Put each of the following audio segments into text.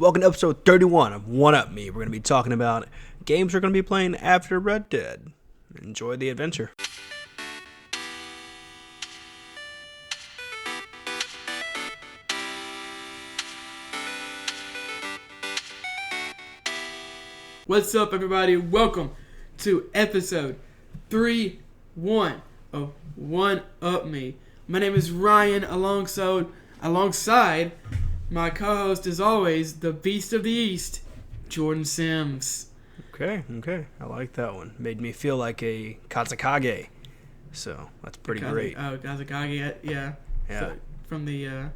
Welcome to episode 31 of One Up Me. We're going to be talking about games we're going to be playing after Red Dead. Enjoy the adventure. What's up, everybody? Welcome to episode 31 of One Up Me. My name is Ryan, alongside my co-host, as always, the Beast of the East, Jordan Sims. Okay. I like that one. Made me feel like a Kazakage. So, that's pretty great. Oh, Kazakage, yeah. Yeah. So, from the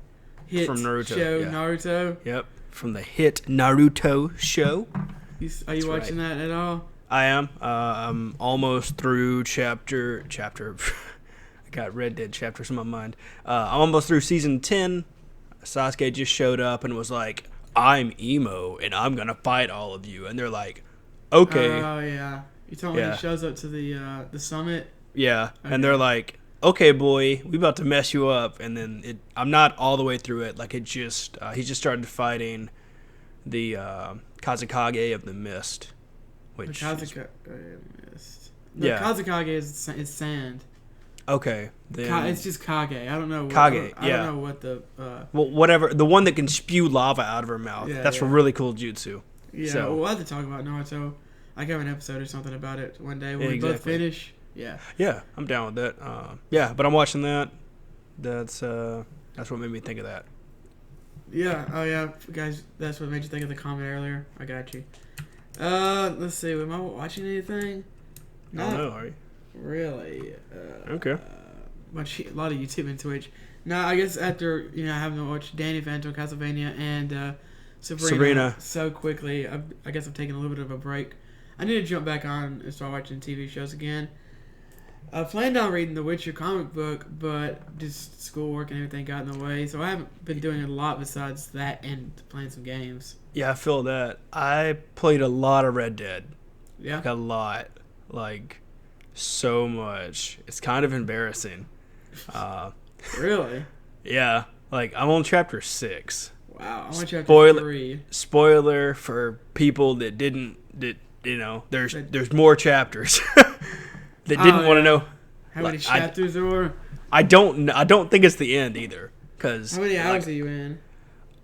hit From Naruto, show, yeah. Naruto. Yep. From the hit Naruto show. Are you watching that at all? I am. I'm almost through chapter. I got Red Dead chapters in my mind. I'm almost through season 10. Sasuke just showed up and was like, "I'm emo and I'm gonna fight all of you." And they're like, "Okay." Oh yeah. You told me he shows up to the summit. Yeah. Okay. And they're like, "Okay, boy, we about to mess you up." And then I'm not all the way through it. Like he just started fighting the Kazakage of the Mist. Which Kazakage Mist. No, yeah. Kazakage is sand. Okay. Then It's just Kage. I don't know. Kage, I don't know what the. well, whatever. The one that can spew lava out of her mouth. Yeah, That's a really cool jutsu. Yeah, So- we'll have to talk about Naruto. I have an episode or something about it one day when Yeah, we both exactly. finish. Yeah. Yeah, I'm down with that. Yeah, but I'm watching that. That's what made me think of that. Yeah. Oh yeah, guys. That's what made you think of the comment earlier. I got you. Let's see. Am I watching anything? I don't know, are you? Really. Okay. A lot of YouTube and Twitch. No, I guess after having watched Danny Phantom, Castlevania, and Sabrina so quickly, I guess I'm taking a little bit of a break. I need to jump back on and start watching TV shows again. I planned on reading the Witcher comic book, but just schoolwork and everything got in the way, so I haven't been doing a lot besides that and playing some games. Yeah, I feel that. I played a lot of Red Dead. Yeah. Like a lot. Like, so much. It's kind of embarrassing. Really? Yeah. Like, I'm on chapter 6. Wow. I'm on chapter 3. Spoiler for people that there's more chapters. That didn't want to know How many chapters there were? I don't think it's the end either. Cause How many hours are you in?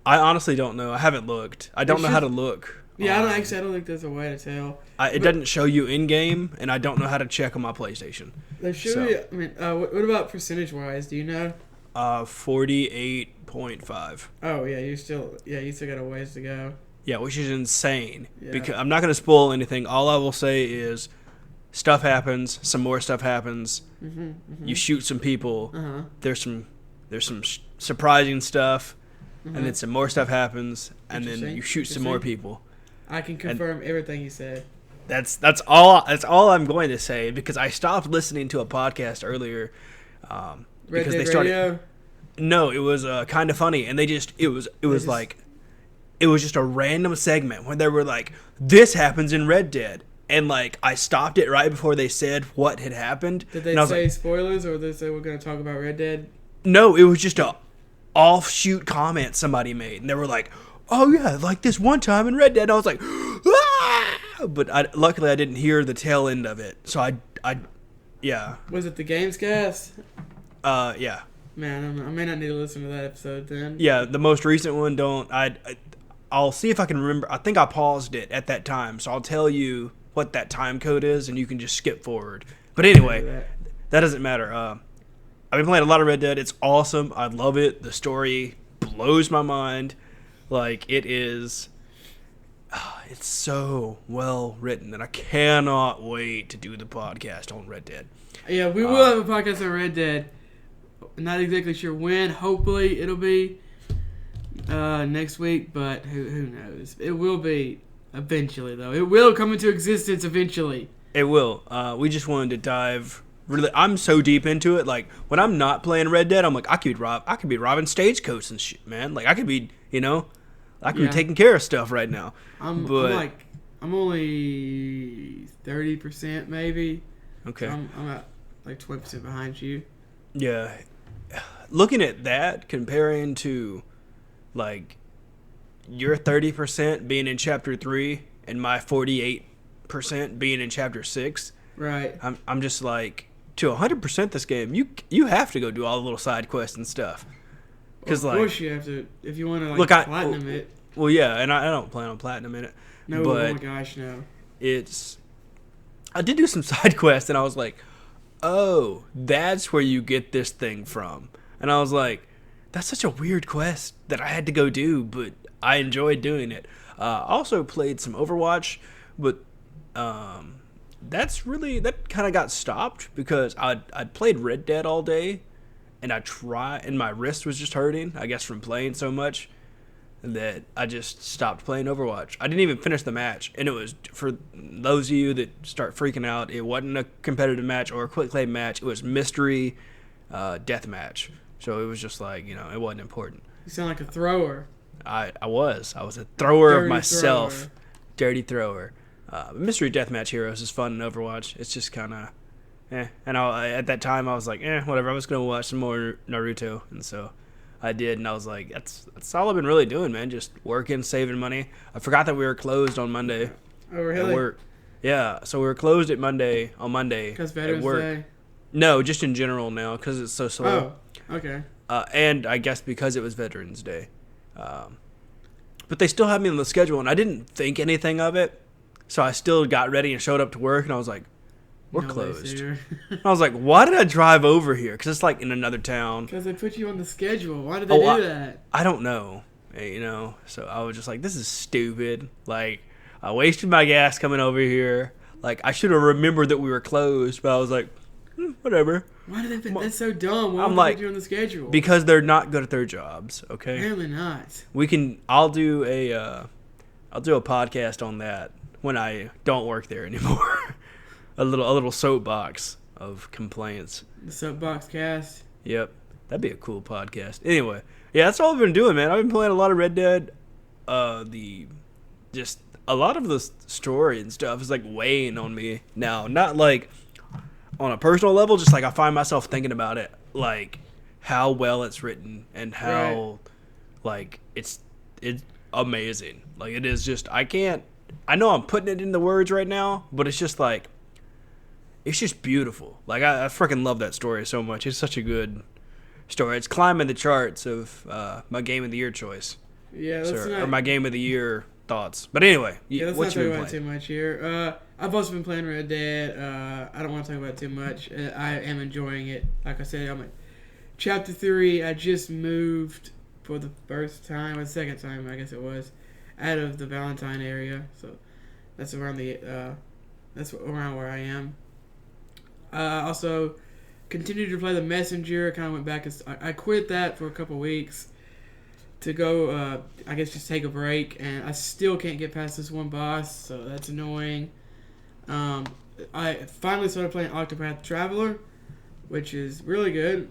I honestly don't know. I haven't looked. I don't know how to look. Yeah, I don't think there's a way to tell. It doesn't show you in game, and I don't know how to check on my PlayStation. There should be. I mean, what about percentage wise? Do you know? 48.5. Oh yeah, you still got a ways to go. Yeah, which is insane. Yeah. Because I'm not going to spoil anything. All I will say is, stuff happens. Some more stuff happens. You shoot some people. There's some surprising stuff, and then some more stuff happens, and then you shoot some more people. I can confirm everything you said. That's all I'm going to say, because I stopped listening to a podcast earlier because they started. Radio? No, it was kind of funny, and it was just a random segment where they were like, "This happens in Red Dead." And, like, I stopped it right before they said what had happened. Did they say spoilers, or did they say we're going to talk about Red Dead? No, it was just a offshoot comment somebody made. And they were like, "Oh, yeah, like this one time in Red Dead." And I was like, "Ah!" But luckily I didn't hear the tail end of it. So yeah. Was it the Gamescast? Yeah. Man, I may not need to listen to that episode then. Yeah, the most recent one, I'll see if I can remember. I think I paused it at that time. So I'll tell you what that time code is, and you can just skip forward. But anyway, that doesn't matter. I've been playing a lot of Red Dead. It's awesome. I love it. The story blows my mind. Like, it is... it's so well written, and I cannot wait to do the podcast on Red Dead. Yeah, we will have a podcast on Red Dead. Not exactly sure when. Hopefully it'll be next week, but who knows? It will be eventually, though. It will come into existence eventually. It will. We just wanted to dive... Really, I'm so deep into it. Like, when I'm not playing Red Dead, I'm like, I could be robbing stagecoach and shit, man. Like, I could be, I could be taking care of stuff right now. I'm only 30% maybe. Okay. So I'm at like 20% behind you. Yeah. Looking at that, comparing to, like, your 30% being in chapter 3 and my 48% being in chapter 6. Right. I'm just like, to 100% this game, you have to go do all the little side quests and stuff. Because of course you have to, if you want to platinum it. Well, yeah, and I don't plan on platinum in it. No, but oh my gosh, no. I did do some side quests, and I was like, oh, that's where you get this thing from. And I was like, that's such a weird quest that I had to go do, but I enjoyed doing it. Also played some Overwatch, but that kind of got stopped because I'd played Red Dead all day, and and my wrist was just hurting, I guess from playing so much, that I just stopped playing Overwatch. I didn't even finish the match, and it was, for those of you that start freaking out, it wasn't a competitive match or a quick play match. It was mystery death match. So it was just like, it wasn't important. You sound like a thrower. I was a thrower of myself. Dirty thrower. Mystery Deathmatch Heroes is fun in Overwatch. It's just kind of, And at that time, I was like, whatever. I was going to watch some more Naruto. And so I did. And I was like, that's all I've been really doing, man. Just working, saving money. I forgot that we were closed on Monday. Oh, really? At work. Yeah. So we were closed on Monday. Because Veterans Day? No, just in general now because it's so slow. Oh, okay. And I guess because it was Veterans Day. But they still had me on the schedule, and I didn't think anything of it. So I still got ready and showed up to work, and I was like, we're closed. I was like, why did I drive over here? Because it's like in another town. Because they put you on the schedule. Why did they do that? I don't know. So I was just like, this is stupid. Like, I wasted my gas coming over here. Like, I should have remembered that we were closed, but I was like, whatever. Why did they? That's so dumb. Why would they put you on the schedule? Because they're not good at their jobs. Okay. Apparently not. I'll do a podcast on that when I don't work there anymore. a little soapbox of complaints. The soapbox cast. Yep, that'd be a cool podcast. Anyway, yeah, that's all I've been doing, man. I've been playing a lot of Red Dead. Just a lot of the story and stuff is like weighing on me now. Not like on a personal level, just like I find myself thinking about it, like how well it's written and how like it's amazing. Like it is just, I know I'm putting it into words right now, but it's just like, it's just beautiful. Like I freaking love that story so much. It's such a good story. It's climbing the charts of my game of the year choice. Yeah, or my game of the year thoughts. But anyway, let's not talk about too much here. I've also been playing Red Dead. I don't want to talk about it too much. I am enjoying it. Like I said, I'm at Chapter 3. I just moved for the first time, or the second time, I guess it was, out of the Valentine area. So that's around where I am. I also continued to play the Messenger. I kind of went back. I quit that for a couple weeks to go, I guess, just take a break. And I still can't get past this one boss, so that's annoying. I finally started playing Octopath Traveler, which is really good.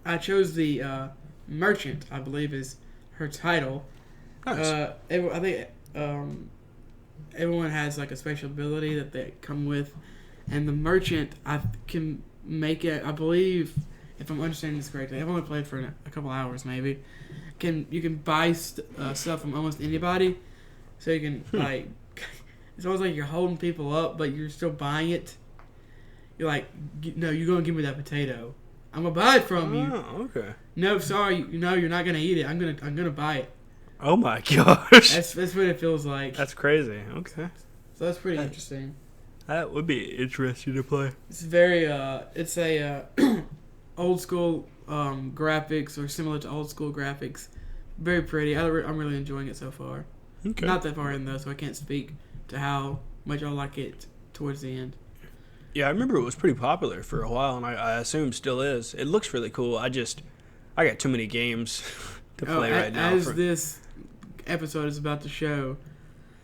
I chose the Merchant, I believe is her title. Nice. I think everyone has like a special ability that they come with, and the Merchant, I can make it, I believe, if I'm understanding this correctly, I've only played for a couple hours maybe, you can buy stuff from almost anybody, so you can like, it's almost like you're holding people up, but you're still buying it. You're like, no, you're going to give me that potato. I'm going to buy it from you. Oh, okay. No, sorry, no, you're not going to eat it. I'm gonna buy it. Oh my gosh. That's what it feels like. That's crazy. Okay. So that's pretty interesting. That would be interesting to play. It's very it's a old school graphics, or similar to old school graphics. Very pretty. I'm really enjoying it so far. Okay. Not that far in though, so I can't speak to how much I like it towards the end. Yeah, I remember it was pretty popular for a while, and I assume still is. It looks really cool. I got too many games to play right now. As this episode is about to show.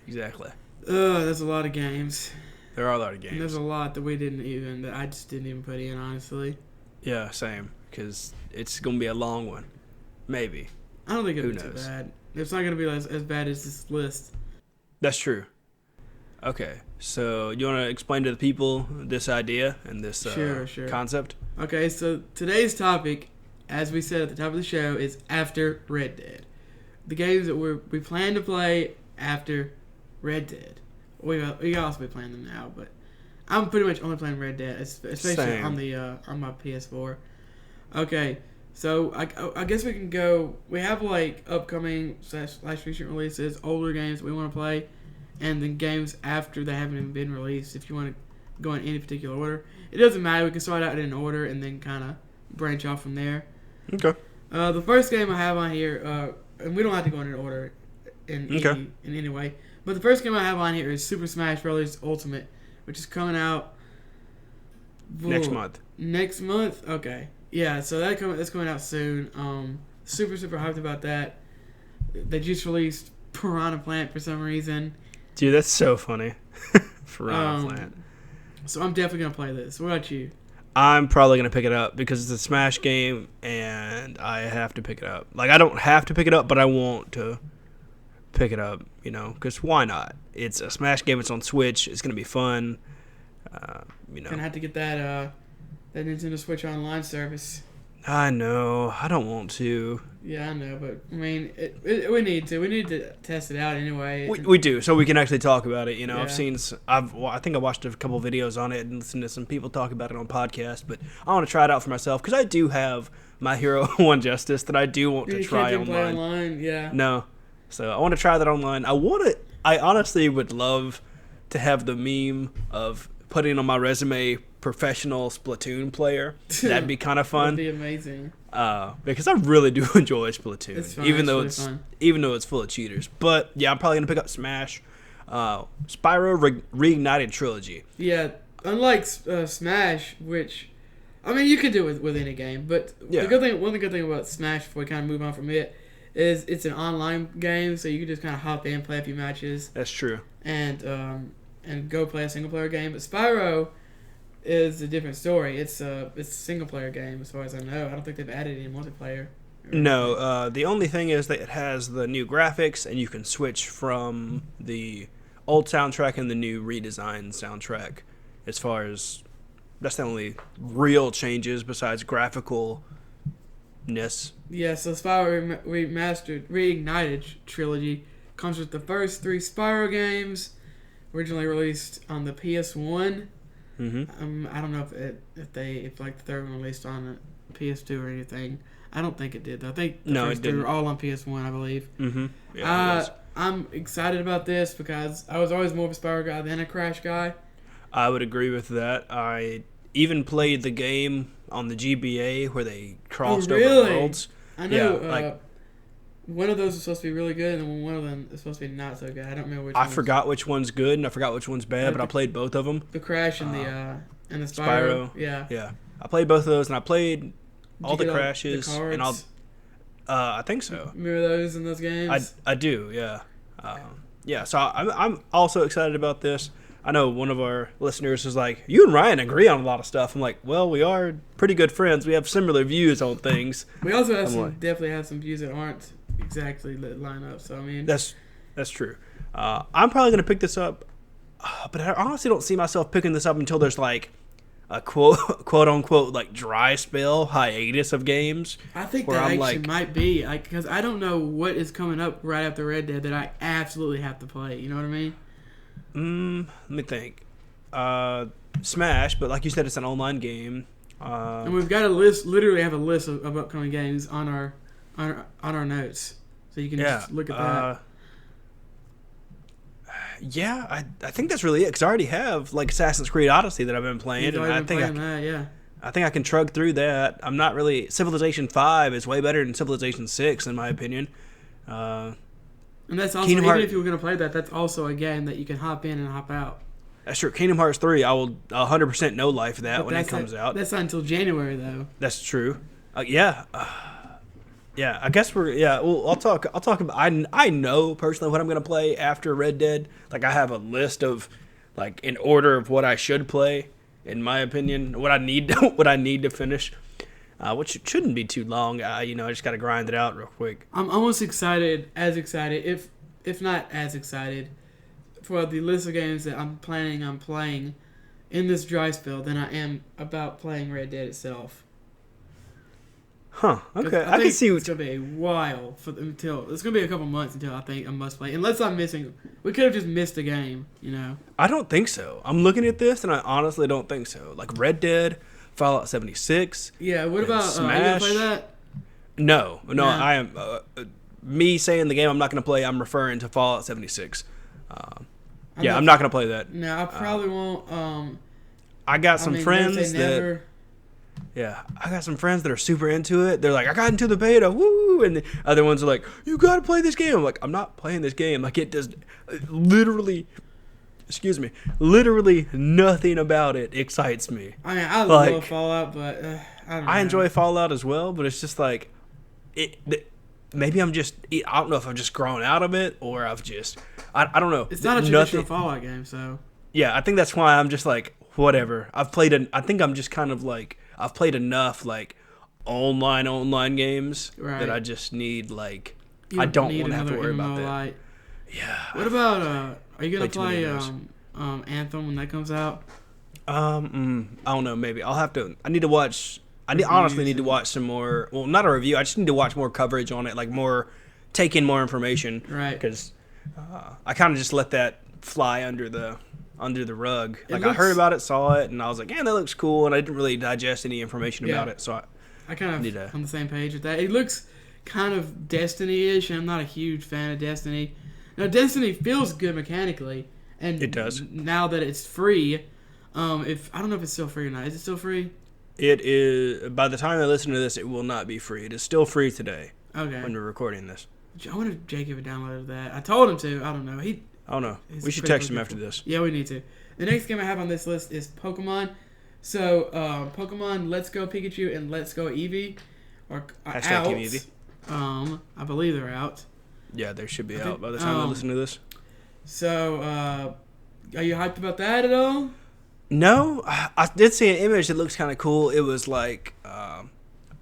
Exactly. There's a lot of games. There are a lot of games. And there's a lot that I just didn't even put in, honestly. Yeah, same. Because it's going to be a long one. Maybe. I don't think it'll be too bad. It's not going to be as bad as this list. That's true. Okay, so you want to explain to the people this idea and this sure. concept? Okay, so today's topic, as we said at the top of the show, is after Red Dead. the games that we plan to play after Red Dead. We also be playing them now, but I'm pretty much only playing Red Dead, especially Same. on my PS4. Okay, so I guess we can go. We have like upcoming / recent releases, older games we want to play, and then games after they haven't even been released. If you want to go in any particular order, it doesn't matter. We can start out in order and then kind of branch off from there. Okay. The first game I have on here, and we don't have to go in order in any way, but the first game I have on here is Super Smash Bros. Ultimate, which is coming out next month. Next month? Okay. Yeah, so that's coming out soon. Super hyped about that. They just released Piranha Plant for some reason. Dude, that's so funny. Piranha Plant. So I'm definitely going to play this. What about you? I'm probably going to pick it up because it's a Smash game and I have to pick it up. Like, I don't have to pick it up, but I want to pick it up, because why not? It's a Smash game. It's on Switch. It's going to be fun. Gonna have to get that Nintendo Switch Online service. I know. I don't want to. Yeah, I know, but I mean, we need to. We need to test it out anyway. We do, so we can actually talk about it. Yeah. I think I watched a couple videos on it and listened to some people talk about it on podcasts, but I want to try it out for myself because I do have My Hero 1 Justice that I do want to try online. Play online. Yeah. No, so I want to try that online. I honestly would love to have the meme of putting on my resume professional Splatoon player. That'd be kind of fun. That'd be amazing. Because I really do enjoy Splatoon, It's fun. even Really though it's full of cheaters. But yeah, I'm probably gonna pick up Smash, Spyro Reignited Trilogy. Yeah, unlike Smash, which I mean you can do it with any game, but Yeah. one good thing about Smash before we kind of move on from it is it's an online game, so you can just kind of hop in, play a few matches, That's true. and go play a single player game. But Spyro is a different story. It's a single player game as far as I know. I don't think they've added any multiplayer. No, the only thing is that it has the new graphics, and you can switch from the old soundtrack and the new redesigned soundtrack. As far as that's the only real changes besides graphicalness. Yeah, so Spyro Reignited Trilogy comes with the first 3 Spyro games, originally released on the PS1. Mm-hmm. I don't know if the third one released on PS2 or anything. I don't think it did though. I think the first 2 were all on PS1, I believe. Mm-hmm. Yeah, I'm excited about this because I was always more of a Spyro guy than a Crash guy. I would agree with that. I even played the game on the GBA where they crossed over worlds. I know. Yeah, one of those is supposed to be really good, and one of them is supposed to be not so good. I don't remember which. I forgot which one's good and I forgot which one's bad, but I played both of them. The Crash and the Spyro. Yeah. Yeah, I played both of those, and I played all the Crashes, the cards? and I think so. Remember those in those games? I do, yeah. Yeah, so I'm also excited about this. I know one of our listeners is like, you and Ryan agree on a lot of stuff. I'm like, well, we are pretty good friends. We have similar views on things. We also have definitely have some views that aren't exactly line up. So I mean, that's true. I'm probably gonna pick this up, but I honestly don't see myself picking this up until there's like a quote unquote like dry spell hiatus of games. I think that actually might be because I don't know what is coming up right after Red Dead that I absolutely have to play. You know what I mean? Let me think. Smash, but like you said, it's an online game. And we've got a list. Literally, have a list of upcoming games on our notes, so you can just look at that. Yeah, I think that's really it because I already have like Assassin's Creed Odyssey that I've been playing, and I think I think I can trug through that. I'm not really Civilization 5 is way better than Civilization 6 in my opinion. And that's also, even if you were going to play that, that's also a game that you can hop in and hop out. That's true. Kingdom Hearts 3, I will 100% no life that when it comes out. That's not until January, though. That's true. Yeah. Yeah, I guess well, I'll talk about, I know personally what I'm going to play after Red Dead. Like, I have a list of, like, in order of what I should play, in my opinion, what I need to finish. Which shouldn't be too long. I just got to grind it out real quick. I'm almost as excited, if not as excited, for the list of games that I'm planning on playing in this dry spell than I am about playing Red Dead itself. Huh. Okay. I can see it's gonna be a while until it's gonna be a couple months until I think I must play. Unless I'm missing, we could have just missed a game, you know. I don't think so. I'm looking at this and I honestly don't think so. Like Red Dead, Fallout 76. Yeah. What about Smash? Are you gonna play that? No. Nah. I am. Me saying the game I'm not gonna play. I'm referring to Fallout 76. I'm not gonna play that. No, I probably won't. I got some friends never. I got some friends that are super into it. They're like, I got into the beta, woo! And the other ones are like, you gotta play this game. I'm like, I'm not playing this game. Like, it does literally nothing about it excites me. I mean, I love Fallout, but I don't know. I enjoy Fallout as well, but it's just like, maybe I don't know if I've just grown out of it or I don't know. It's not a traditional Fallout game, so. Yeah, I think that's why I'm just like, whatever. I think I'm just kind of like, I've played enough like online games that I just need like, I don't want to have to worry about that. Light. Yeah. What about are you gonna play Anthem when that comes out? I don't know. Maybe I'll have to. I need to watch. Honestly need to watch some more. Well, not a review. I just need to watch more coverage on it, like take in more information. Right. Because I kind of just let that fly under the rug. Like I heard about it, saw it, and I was like, "Yeah, that looks cool," and I didn't really digest any information about it. So I kind of on the same page with that. It looks kind of Destiny-ish, and I'm not a huge fan of Destiny. Now, Destiny feels good mechanically, and it does. Now that it's free, I don't know if it's still free or not. Is it still free? It is. By the time I listen to this, it will not be free. It is still free today. Okay. When we're recording this. I wonder if Jacob had downloaded that. I told him to. I don't know. I don't know. We should text him after this. Yeah, we need to. The next game I have on this list is Pokemon. So, Pokemon Let's Go Pikachu and Let's Go Eevee are out. Eevee. I believe they're out. Yeah, they should be out by the time I listen to this. So, are you hyped about that at all? No, I did see an image that looks kind of cool. It was like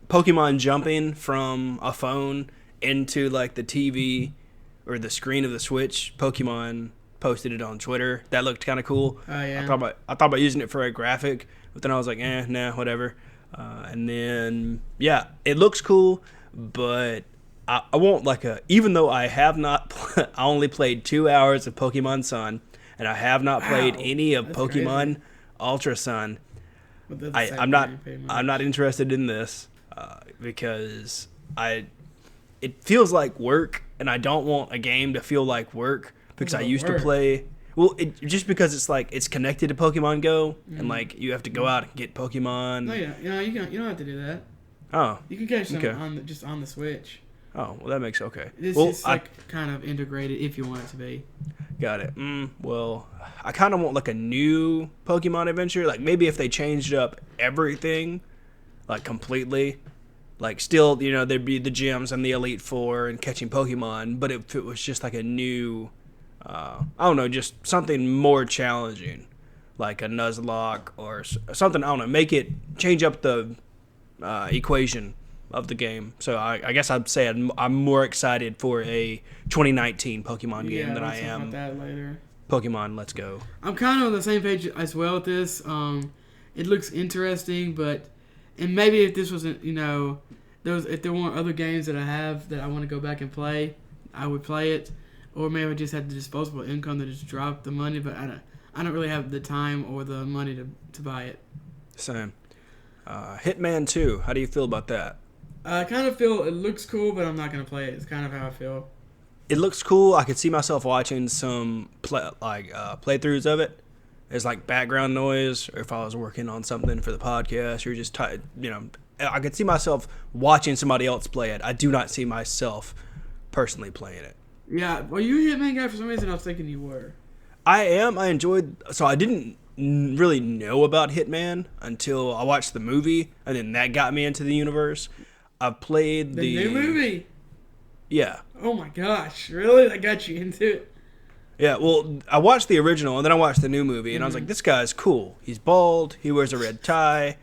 Pokemon jumping from a phone into like the TV or the screen of the Switch. Pokemon posted it on Twitter. That looked kind of cool. Oh yeah. I thought about using it for a graphic, but then I was like, nah, whatever. And then it looks cool, but I won't even though I have not, I only played 2 hours of Pokemon Sun, and I have not played any of Pokemon crazy. Ultra Sun. I'm not interested in this because it feels like work, and I don't want a game to feel like work because I used to play. Well, just because it's like it's connected to Pokemon Go, and like you have to go out and get Pokemon. No, you don't have to do that. Oh, you can catch them just on the Switch. Oh, well, that makes okay. It's kind of integrated if you want it to be. Got it. Well, I kind of want like a new Pokemon adventure. Like maybe if they changed up everything, like completely, like still, there'd be the gyms and the Elite Four and catching Pokemon. But if it was just like a new, I don't know, just something more challenging, like a Nuzlocke or something. I don't know. Change up the equation of the game. So I guess I'd say I'm more excited for a 2019 Pokemon game than I am about that later. Pokemon Let's Go. I'm kind of on the same page as well with this. It looks interesting, and maybe if this wasn't, if there weren't other games that I have that I want to go back and play, I would play it. Or maybe I just had the disposable income to just drop the money, but I don't really have the time or the money to buy it. Same. Hitman 2, how do you feel about that? I kind of feel it looks cool, but I'm not going to play it. It's kind of how I feel. It looks cool. I could see myself watching some playthroughs of it. As like background noise, or if I was working on something for the podcast, or just I could see myself watching somebody else play it. I do not see myself personally playing it. Yeah, well, you a Hitman guy for some reason. I was thinking you were. I am. I enjoyed. So I didn't really know about Hitman until I watched the movie, and then that got me into the universe. I played the new movie. Yeah. Oh my gosh! Really? That got you into it? Yeah. Well, I watched the original, and then I watched the new movie, and I was like, "This guy's cool. He's bald. He wears a red tie.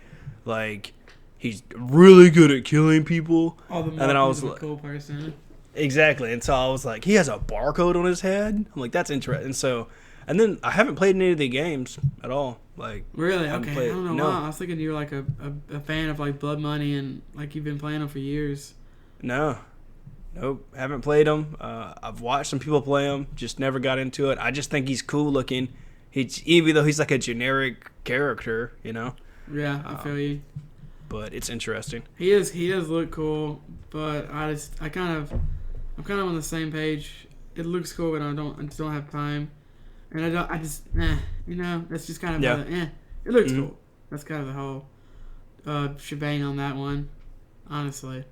Like, he's really good at killing people." And then I was like, "Cool person." Exactly. And so I was like, "He has a barcode on his head." I'm like, "That's interesting." And so And then I haven't played any of the games at all. Like really? Okay. I don't know no. why. I was thinking you were like a fan of like Blood Money and like you've been playing them for years. No. Nope. Haven't played them. I've watched some people play them. Just never got into it. I just think he's cool looking. Even though he's like a generic character, you know. Yeah, I feel you. But it's interesting. He does look cool, but I'm kind of on the same page. It looks cool, but I just don't have time, and that's just kind of it looks cool. That's kind of the whole shebang on that one, honestly.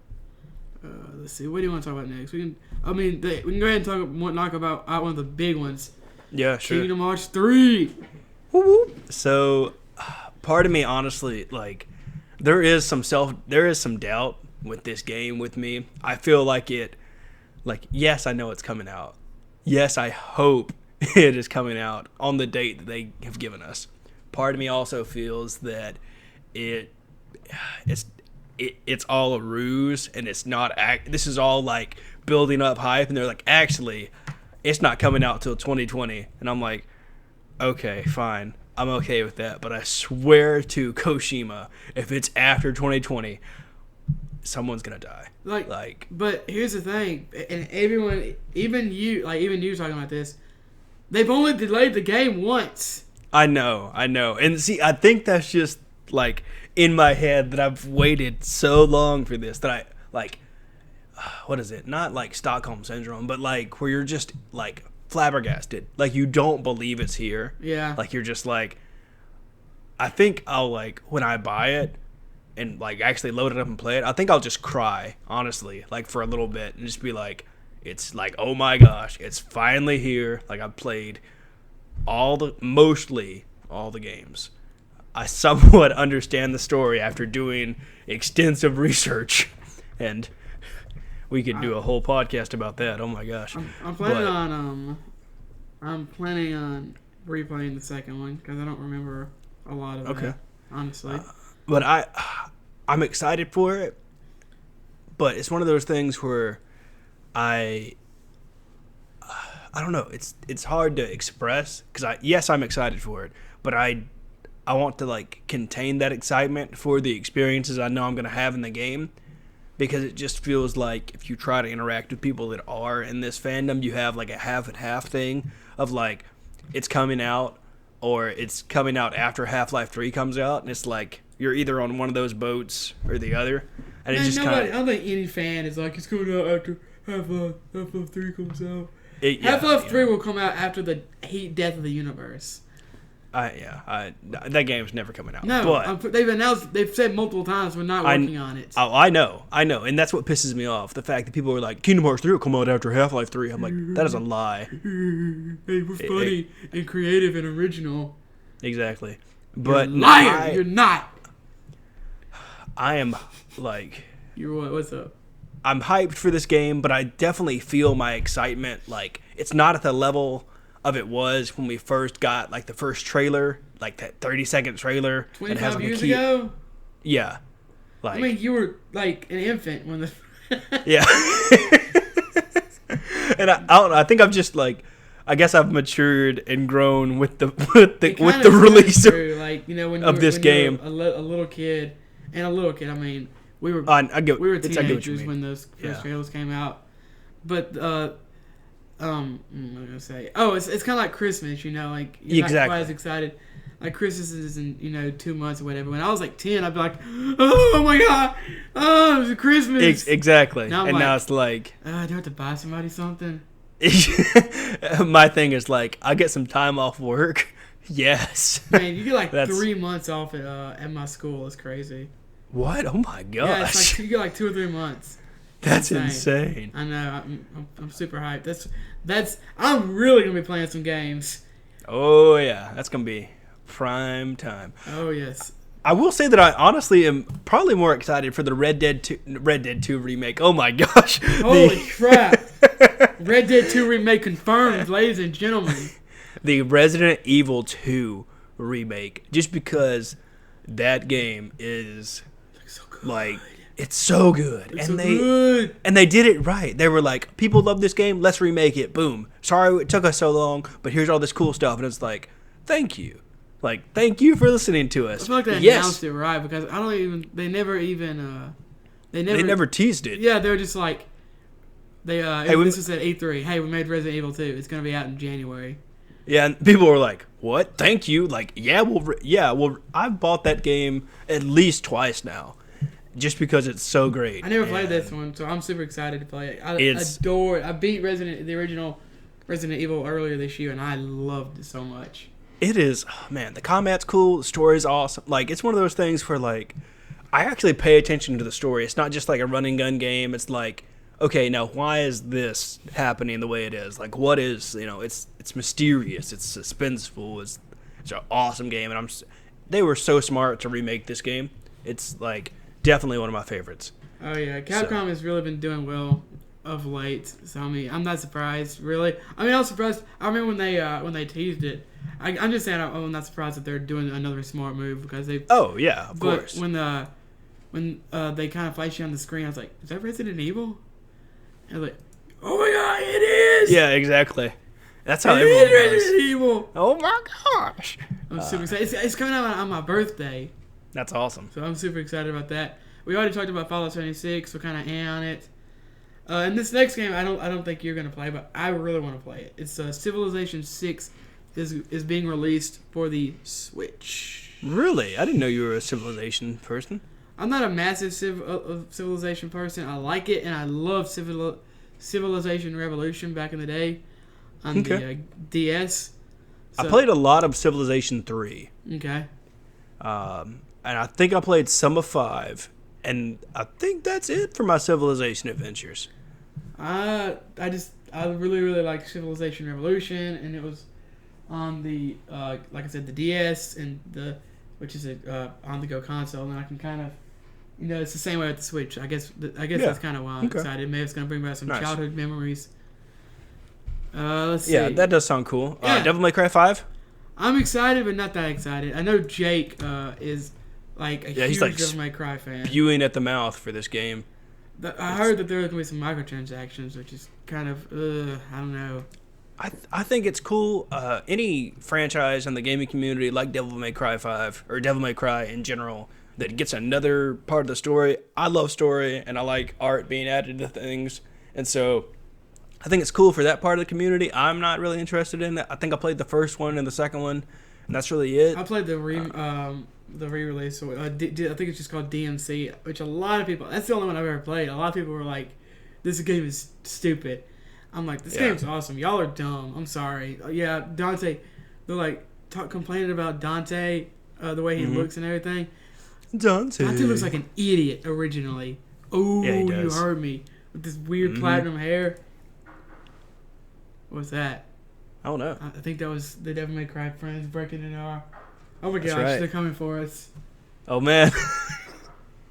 Let's see, what do you want to talk about next? We can go ahead and knock about one of the big ones. Yeah, sure. Kingdom Hearts 3. So, part of me, honestly, like, there is some doubt with this game with me. I feel like yes, I know it's coming out. Yes, I hope it is coming out on the date that they have given us. Part of me also feels that it's all a ruse, and it's not. This is all like building up hype, and they're like, actually, it's not coming out till 2020, and I'm like, okay, fine. I'm okay with that, but I swear to Koshima, if it's after 2020, someone's gonna die. But here's the thing, and everyone, even you talking about this, they've only delayed the game once. I know, and see, I think that's just like in my head that I've waited so long for this that I like. What is it? Not like Stockholm Syndrome, but like where you're just like flabbergasted, like you don't believe it's here. Yeah. Like you're just like, I think I'll like when I buy it and like actually load it up and play it, I think I'll just cry, honestly, like for a little bit and just be like, it's like, oh my gosh, it's finally here. Like I've played mostly all the games. I somewhat understand the story after doing extensive research, and we could do a whole podcast about that. Oh my gosh! I'm planning on replaying the second one because I don't remember a lot of it, honestly. But I'm excited for it. But it's one of those things where I don't know. It's hard to express because yes, I'm excited for it, but I want to like contain that excitement for the experiences I know I'm going to have in the game. Because it just feels like if you try to interact with people that are in this fandom, you have like a half and half thing of like it's coming out or it's coming out after Half-Life 3 comes out, and it's like you're either on one of those boats or the other, and it's just kind of. I don't think any fan is like it's coming out after Half-Life 3 comes out. Half-Life 3 will come out after the death of the universe. That game's never coming out. No, but they've said multiple times we're not working on it. Oh, I know, and that's what pisses me off. The fact that people are like, Kingdom Hearts 3 will come out after Half-Life 3. I'm like, that is a lie. Hey, we're funny and creative and original. Exactly. But you're a liar! You're not! I am, like... You're what? What's up? I'm hyped for this game, but I definitely feel my excitement. Like, it's not at the level of it was when we first got like the first trailer, like that 30-second trailer. 25 years ago? Yeah. Like, I mean, you were like an infant when the... Yeah. And I don't know, I think I'm just like, I guess I've matured and grown with the release of this game. A little kid, I mean, we were teenagers when those first trailers came out. But I'm gonna say, it's kind of like Christmas, like you're not quite as excited. Like Christmas is in 2 months or whatever. When I was like 10, I'd be like, oh my god, it's Christmas. Exactly. Now it's like, do I have to buy somebody something? My thing is like, I get some time off work. Yes. Man, you get like 3 months off at my school. It's crazy. What? Oh my gosh. Yeah, it's like you get like 2 or 3 months. That's insane. I know. I'm super hyped. I'm really gonna be playing some games. Oh yeah, that's gonna be prime time. Oh yes. I will say that I honestly am probably more excited for the Red Dead 2 remake. Oh my gosh. Holy crap. Red Dead 2 remake confirmed, ladies and gentlemen. The Resident Evil 2 remake, just because that game is so good. Like It's so good. It's so good. And they did it right. They were like, people love this game, let's remake it. Boom. Sorry it took us so long, but here's all this cool stuff. And it's like, thank you. Like, thank you for listening to us. I feel like they announced it right because they never teased it. Yeah, they were just like, this was at E3. Hey, we made Resident Evil 2. It's going to be out in January. Yeah, and people were like, what? Thank you. Like, well, I've bought that game at least twice now. Just because it's so great. I never played this one, so I'm super excited to play it. I beat the original Resident Evil earlier this year, and I loved it so much. It is, man, the combat's cool, the story's awesome. Like, it's one of those things where, like, I actually pay attention to the story. It's not just like a run and gun game. It's like, okay, now why is this happening the way it is? Like, what is, it's mysterious, it's suspenseful, it's an awesome game, and they were so smart to remake this game. It's, like, definitely one of my favorites. Oh yeah, Capcom has really been doing well of late. So I mean, I'm not surprised, really. I mean, I was surprised. I remember when they teased it. I'm just saying, I'm not surprised that they're doing another smart move because they. Oh yeah, of course. When they kind of flash you on the screen, I was like, "Is that Resident Evil?" And I was like, "Oh my god, it is!" Yeah, exactly. That's how everyone was. Resident Evil. Oh my gosh! I'm super excited. It's coming out on my birthday. That's awesome. So I'm super excited about that. We already talked about Fallout 76. We're kind of on it. And this next game, I don't think you're gonna play, but I really want to play it. It's Civilization 6 is being released for the Switch. Really? I didn't know you were a Civilization person. I'm not a massive Civilization person. I like it, and I love Civilization Revolution back in the day on the DS. So, I played a lot of Civilization 3. Okay. And I think I played some of 5, and I think that's it for my Civilization adventures. I really, really like Civilization Revolution, and it was on the like I said, the DS and which is a on-the-go console, and I can kind of, it's the same way with the Switch. I guess that's kind of why I'm excited. Maybe it's gonna bring back some childhood memories. Let's see. Yeah, that does sound cool. Yeah. Devil May Cry 5. I'm excited, but not that excited. I know Jake is like a huge Devil May Cry fan. Spewing at the mouth for this game. I heard that there are going to be some microtransactions, which is kind of, I don't know. I think it's cool. Any franchise in the gaming community like Devil May Cry 5, or Devil May Cry in general, that gets another part of the story. I love story, and I like art being added to things. And so I think it's cool for that part of the community. I'm not really interested in it. I think I played the first one and the second one, and that's really it. I played the re-release. So I think it's just called DMC, which a lot of people. That's the only one I've ever played. A lot of people were like, "This game is stupid." I'm like, "This game's awesome. Y'all are dumb." I'm sorry. Yeah, Dante. They're like complaining about Dante, the way he looks and everything. Dante looks like an idiot originally. Oh, yeah, you heard me with this weird platinum hair. What's that? I don't know. I think that was the Devil May Cry friends breaking into our. Oh my gosh, they're coming for us. Oh man.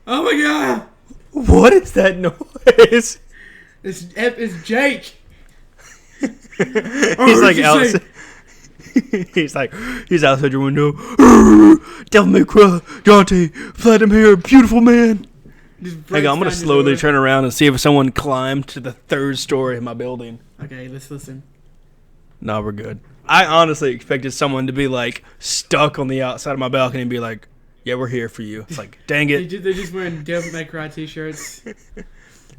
Oh my god! What is that noise? It's Jake. He's like outside. He's outside your window. Devil May Cry, Dante, platinum hair, beautiful man. Hang on, I'm gonna slowly turn around and see if someone climbed to the 3rd story of my building. Okay, let's listen. No, we're good. I honestly expected someone to be like stuck on the outside of my balcony and be like, "Yeah, we're here for you." It's like, dang it. They're just wearing Devil May Cry t-shirts.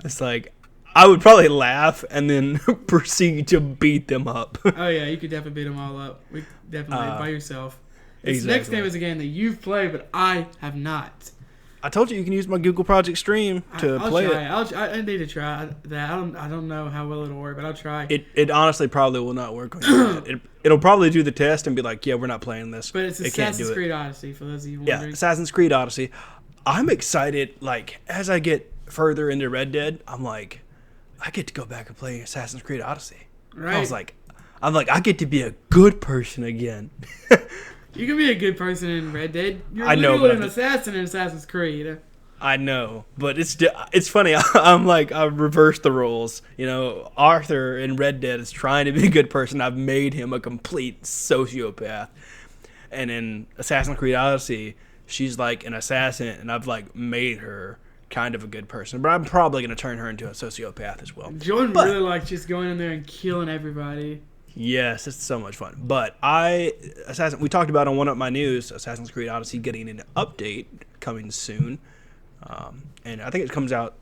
It's like, I would probably laugh and then proceed to beat them up. Oh yeah, you could definitely beat them all up. Definitely by yourself. This next game is a game that you've played, but I have not. I told you can use my Google Project Stream to play it. I need to try that. I don't know how well it'll work, but I'll try. It honestly probably will not work on your It'll probably do the test and be like, yeah, we're not playing this. But it's Assassin's Creed Odyssey, for those of you wondering. Yeah, Assassin's Creed Odyssey. I'm excited, like, as I get further into Red Dead, I'm like, I get to go back and play Assassin's Creed Odyssey. Right. I'm like, I get to be a good person again. You can be a good person in Red Dead. You're an assassin in Assassin's Creed. I know, but it's funny. I'm like, I reversed the roles. Arthur in Red Dead is trying to be a good person. I've made him a complete sociopath. And in Assassin's Creed Odyssey, she's like an assassin, and I've like made her kind of a good person, but I'm probably going to turn her into a sociopath as well. Jordan really likes just going in there and killing everybody. Yes, it's so much fun. But we talked about on One Up My News, Assassin's Creed Odyssey getting an update coming soon. And I think it comes out,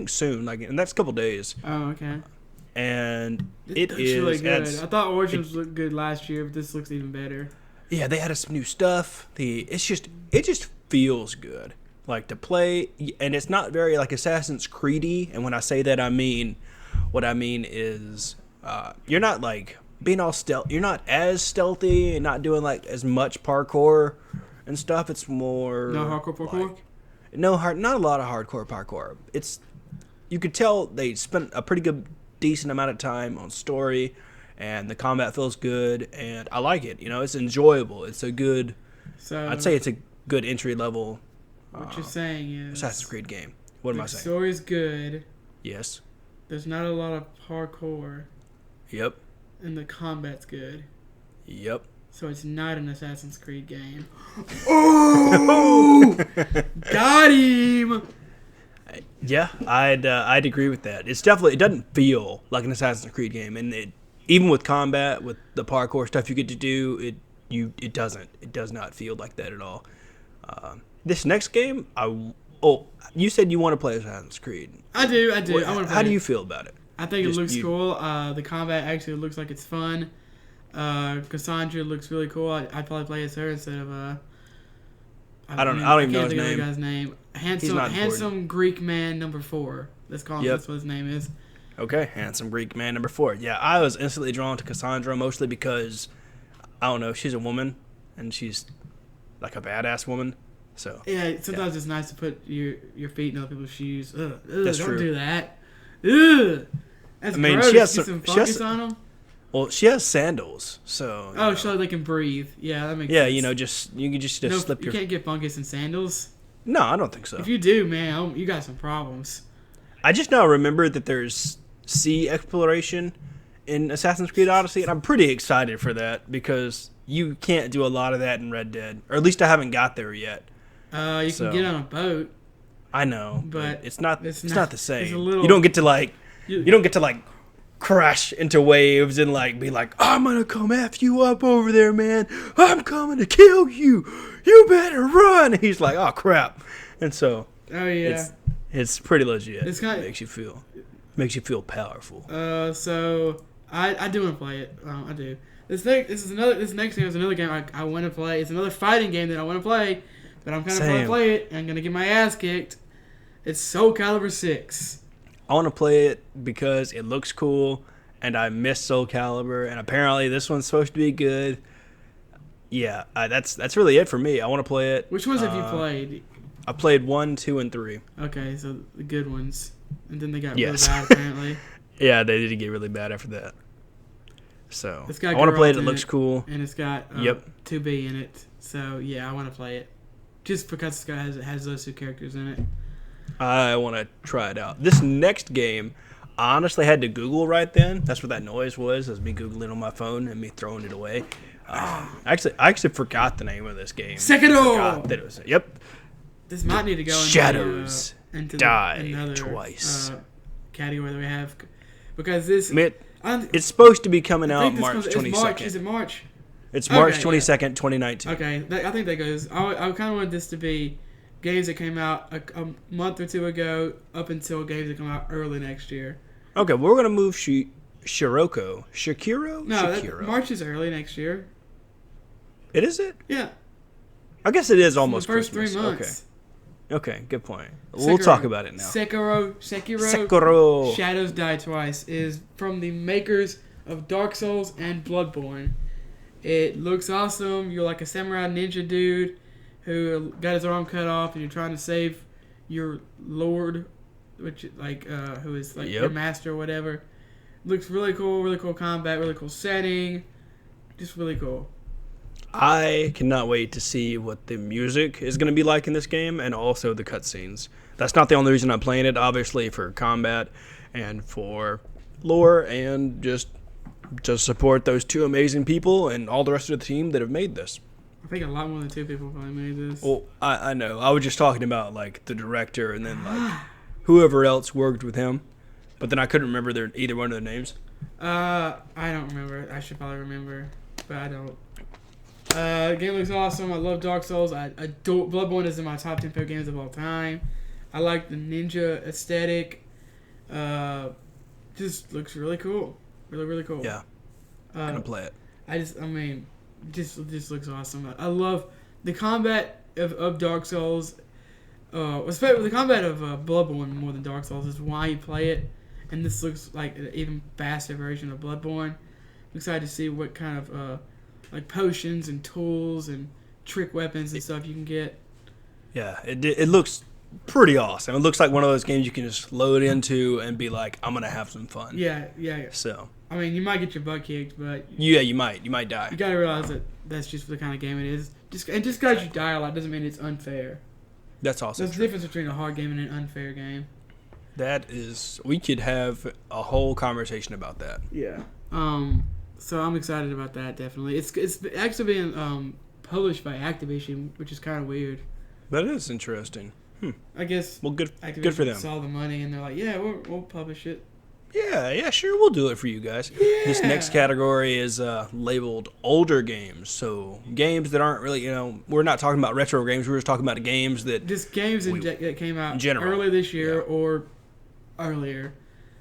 soon, like in the next couple days. Oh, okay. And it looks really good. I thought Origins looked good last year, but this looks even better. Yeah, they had some new stuff. It just feels good, like to play, and it's not very like Assassin's Creedy. And when I say that, what I mean is, you're not like being all stealth. You're not as stealthy and not doing like as much parkour and stuff. It's more no hardcore parkour. Not a lot of hardcore parkour. You could tell they spent a pretty decent amount of time on story, and the combat feels good, and I like it. It's enjoyable. It's a good. So I'd say it's a good entry level. What you're saying is Assassin's Creed game. What am I saying? The story's good. Yes. There's not a lot of parkour. Yep. And the combat's good. Yep. So it's not an Assassin's Creed game. Oh! Got him! Yeah, I'd agree with that. It doesn't feel like an Assassin's Creed game, and even with combat, with the parkour stuff you get to do, it does not feel like that at all. This next game, you said you want to play Assassin's Creed. I do. I want to play. How do you feel about it? I think it looks cool. The combat actually looks like it's fun. Cassandra looks really cool. I'd probably play as her instead of I don't even know his name. The guy's name. Handsome Greek man number 4. Let's call him. That's what his name is. Okay, handsome Greek man number 4. Yeah, I was instantly drawn to Cassandra mostly because I don't know, she's a woman and she's like a badass woman. So yeah, sometimes it's nice to put your feet in other people's shoes. That's don't true. Do that. Ugh. That's gross. She has some fungus on them. Well, she has sandals, so. So they can breathe. Yeah, that makes sense. You can just slip your. You can't get fungus in sandals. No, I don't think so. If you do, man, you got some problems. I just now remember that there's sea exploration in Assassin's Creed Odyssey, and I'm pretty excited for that because you can't do a lot of that in Red Dead, or at least I haven't got there yet. You can get on a boat. I know, but it's not the same. It's a little, you don't get to crash into waves and be like, I'm gonna come F you up over there, man. I'm coming to kill you. You better run. And he's like, oh crap. And so it's pretty legit. It makes you feel powerful. So I do want to play it. I do. This next game is another game I want to play. It's another fighting game that I want to play, but I'm kind of going to play it and I'm gonna get my ass kicked. It's Soul Calibur 6. I want to play it because it looks cool, and I miss Soul Calibur, and apparently this one's supposed to be good. Yeah, that's really it for me. I want to play it. Which ones have you played? I played 1, 2, and 3. Okay, so the good ones, and then they got really bad apparently. Yeah, they did get really bad after that. So I want to play it. It looks cool, and it's got 2B in it. So yeah, I want to play it just because it has those 2 characters in it. I want to try it out. This next game, I honestly had to Google right then. That's what that noise was. It was me Googling on my phone and me throwing it away. I actually forgot the name of this game. Sekiro! Yep. This might need to go Shadows into Die Twice. Category that we have. Because this... it's supposed to be coming out March 22nd. Is it March? It's March 22nd, 2019. Okay, I think that goes... I kind of wanted this to be... games that came out a month or 2 ago up until games that come out early next year. Okay, we're going to move Shakiro? No, March is early next year. It is it? Yeah. I guess it is almost the first Christmas. 3 months. Okay, good point. We'll talk about it now. Sekiro Shadows Die Twice is from the makers of Dark Souls and Bloodborne. It looks awesome. You're like a samurai ninja dude who got his arm cut off, and you're trying to save your lord, which who is your master or whatever. Looks really cool combat, really cool setting, just really cool. I cannot wait to see what the music is going to be like in this game, and also the cutscenes. That's not the only reason I'm playing it, obviously, for combat and for lore, and just support those 2 amazing people and all the rest of the team that have made this. I think a lot more than 2 people probably made this. Well, I know. I was just talking about like the director and then like whoever else worked with him, but then I couldn't remember either one of their names. I don't remember. I should probably remember, but I don't. Game looks awesome. I love Dark Souls. I adore Bloodborne is in my top 10 favorite games of all time. I like the ninja aesthetic. Just looks really cool. Really, really cool. Yeah. Gonna play it. Just looks awesome. I love the combat of Dark Souls. Especially the combat of Bloodborne more than Dark Souls is why you play it. And this looks like an even faster version of Bloodborne. I'm excited to see what kind of like potions and tools and trick weapons and stuff you can get. Yeah, it looks pretty awesome. It looks like one of those games you can just load into and be like, I'm gonna have some fun. Yeah. So. I mean, you might get your butt kicked, but Yeah, you might die. You gotta realize that that's just the kind of game it is. Just because you die a lot doesn't mean it's unfair. That's awesome. There's a difference between a hard game and an unfair game. We could have a whole conversation about that. Yeah. So I'm excited about that. Definitely. It's actually being published by Activision, which is kind of weird. That is interesting. I guess. Well, good Activision for them. Saw the money and they're like, yeah, we'll publish it. Yeah, sure, we'll do it for you guys. Yeah. This next category is labeled older games. So games that aren't really, we're not talking about retro games. We're just talking about games that just games that came out earlier this year or earlier.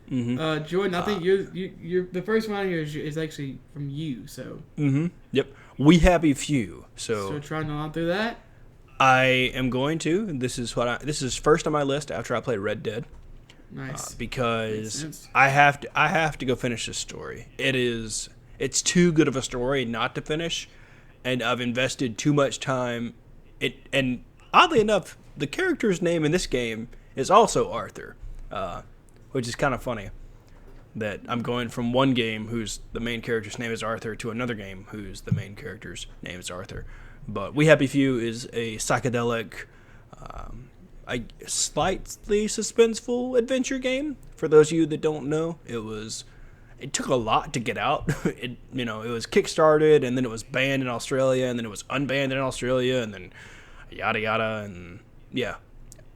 Mm-hmm. Jordan, I think you're the first one here is actually from you. So. Mm-hmm. Yep. We Happy Few. So trying to on through that. I am going to. This is first on my list after I play Red Dead. Nice. Because I have to go finish this story. It's too good of a story not to finish, and I've invested too much time. And oddly enough, the character's name in this game is also Arthur, which is kind of funny. That I'm going from one game whose the main character's name is Arthur to another game whose the main character's name is Arthur. But We Happy Few is a psychedelic. A slightly suspenseful adventure game. For those of you that don't know, it took a lot to get out. It was kickstarted and then it was banned in Australia and then it was unbanned in Australia and then yada yada and yeah,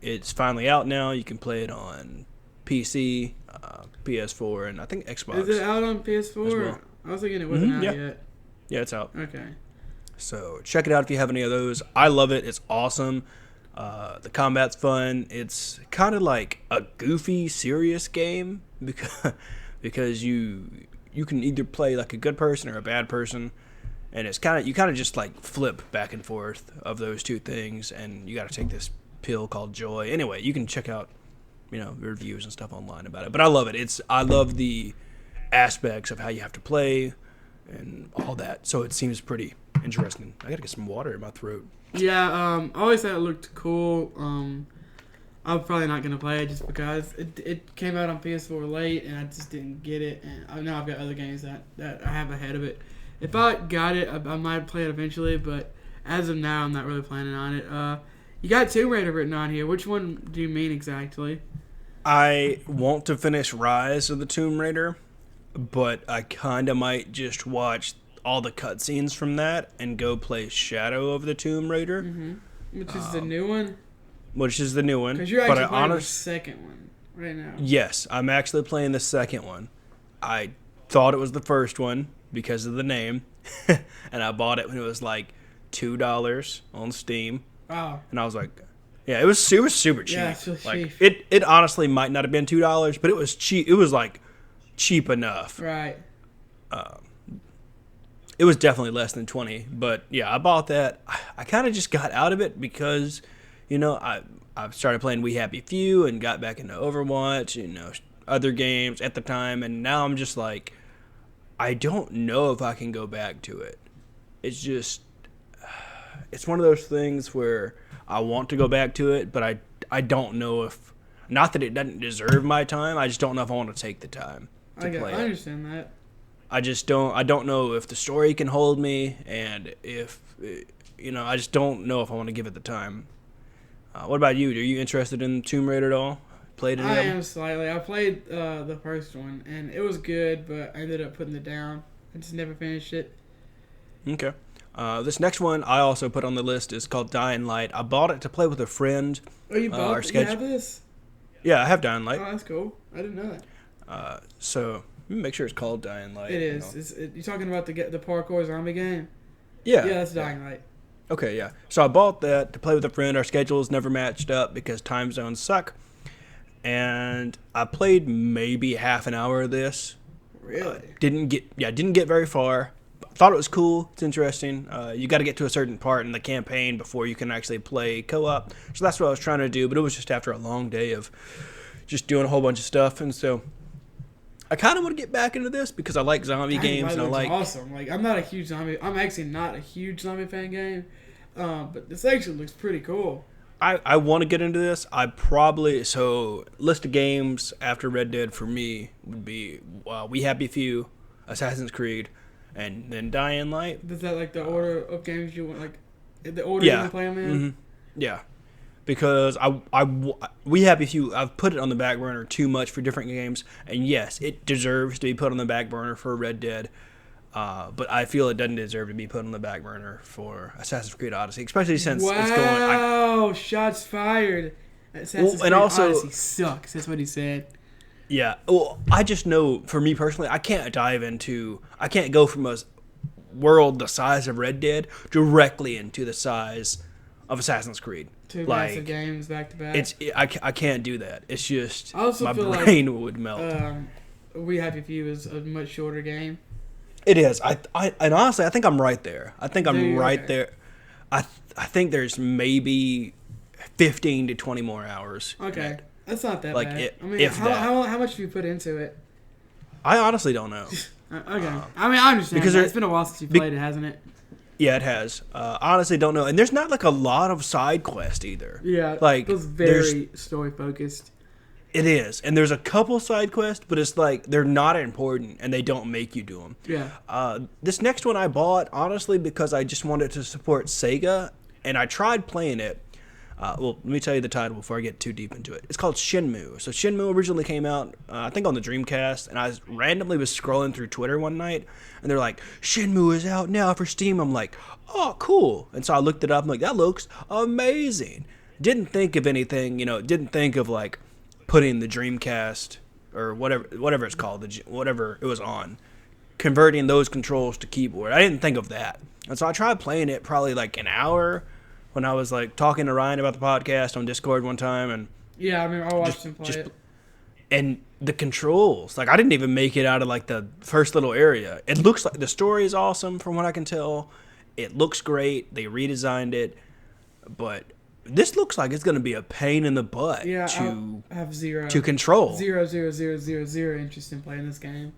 it's finally out now. You can play it on PC, PS4, and I think Xbox. Is it out on PS4? As well. I was thinking it wasn't out yet. Yeah, it's out. Okay. So check it out if you have any of those. I love it. It's awesome. The combat's fun. It's kind of like a goofy, serious game because you can either play like a good person or a bad person, and it's you kind of just like flip back and forth of those two things, and you got to take this pill called joy. Anyway, you can check out reviews and stuff online about it. But I love it. I love the aspects of how you have to play and all that. So it seems pretty interesting. I got to get some water in my throat. Yeah, I always thought it looked cool. I'm probably not gonna play it just because it came out on PS4 late and I just didn't get it. And now I've got other games that I have ahead of it. If I got it, I might play it eventually. But as of now, I'm not really planning on it. You got Tomb Raider written on here. Which one do you mean exactly? I want to finish Rise of the Tomb Raider, but I kind of might just watch all the cutscenes from that and go play Shadow of the Tomb Raider. Mm-hmm. Which is the new one? Which is the new one. Because you're actually playing the second one right now. Yes, I'm actually playing the second one. I thought it was the first one because of the name, and I bought it when it was like $2 on Steam. Wow. And I was like, yeah, it was super cheap. Yeah, it's really cheap. It honestly might not have been $2, but it was cheap. It was like cheap enough. Right. It was definitely less than 20, but yeah, I bought that. I kind of just got out of it because, I started playing We Happy Few and got back into Overwatch, other games at the time, and now I'm just like, I don't know if I can go back to it. It's just, it's one of those things where I want to go back to it, but I don't know if, not that it doesn't deserve my time, I just don't know if I want to take the time to play it. I understand that. I don't know if the story can hold me, and if, I just don't know if I want to give it the time. What about you? Are you interested in Tomb Raider at all? Played it? I am slightly. I played the first one, and it was good, but I ended up putting it down. I just never finished it. Okay. This next one I also put on the list is called Dying Light. I bought it to play with a friend. Oh, you bought you have this? Yeah, I have Dying Light. Oh, that's cool. I didn't know that. So let me make sure it's called Dying Light. It is. You're talking about the parkour zombie game? Yeah. Yeah, that's Dying Light. Okay, yeah. So I bought that to play with a friend. Our schedules never matched up because time zones suck. And I played maybe half an hour of this. Really? Didn't get very far. Thought it was cool. It's interesting. You got to get to a certain part in the campaign before you can actually play co-op. So that's what I was trying to do. But it was just after a long day of just doing a whole bunch of stuff. And so I kind of want to get back into this because I like zombie games and I like. Awesome. Like I'm actually not a huge zombie fan game. But this actually looks pretty cool. I want to get into this. List of games after Red Dead for me would be We Happy Few, Assassin's Creed, and then Dying Light. Is that like the order of games you want, like the order you want to play them in? Mm-hmm. Yeah, because We Happy Few, I've put it on the back burner too much for different games, and yes, it deserves to be put on the back burner for Red Dead. But I feel it doesn't deserve to be put on the back burner for Assassin's Creed Odyssey, especially since it's going. Wow, shots fired! Assassin's Creed Odyssey sucks. That's what he said. Yeah. Well, I just know, for me personally, I can't go from a world the size of Red Dead directly into the size of Assassin's Creed. Two massive games back to back. I can't do that. It's just my brain would melt. We Happy Few is a much shorter game. It is. And honestly, I think I'm right there. I think I'm right there. I think there's maybe 15 to 20 more hours. Okay. That's not that bad. How much have you put into it? I honestly don't know. Okay. I understand. Because it's been a while since you played it, hasn't it? Yeah, it has. Honestly, don't know. And there's not like a lot of side quests either. Yeah. Like, it was very story focused. It is. And there's a couple side quests, but it's like they're not important and they don't make you do them. Yeah. This next one I bought, honestly, because I just wanted to support Sega, and I tried playing it. Well, let me tell you the title before I get too deep into it. It's called Shenmue. So Shenmue originally came out, I think, on the Dreamcast, and I randomly was scrolling through Twitter one night, and they're like, Shenmue is out now for Steam. I'm like, oh, cool. And so I looked it up. I'm like, that looks amazing. Didn't think of anything, didn't think of, like, putting the Dreamcast, or whatever it's called, whatever it was on, converting those controls to keyboard. I didn't think of that. And so I tried playing it probably like an hour when I was like talking to Ryan about the podcast on Discord one time, and yeah, I mean, I watched him play it. And the controls, like I didn't even make it out of like the first little area. It looks like the story is awesome from what I can tell. It looks great. They redesigned it, but this looks like it's going to be a pain in the butt to control. Zero interest in playing this game.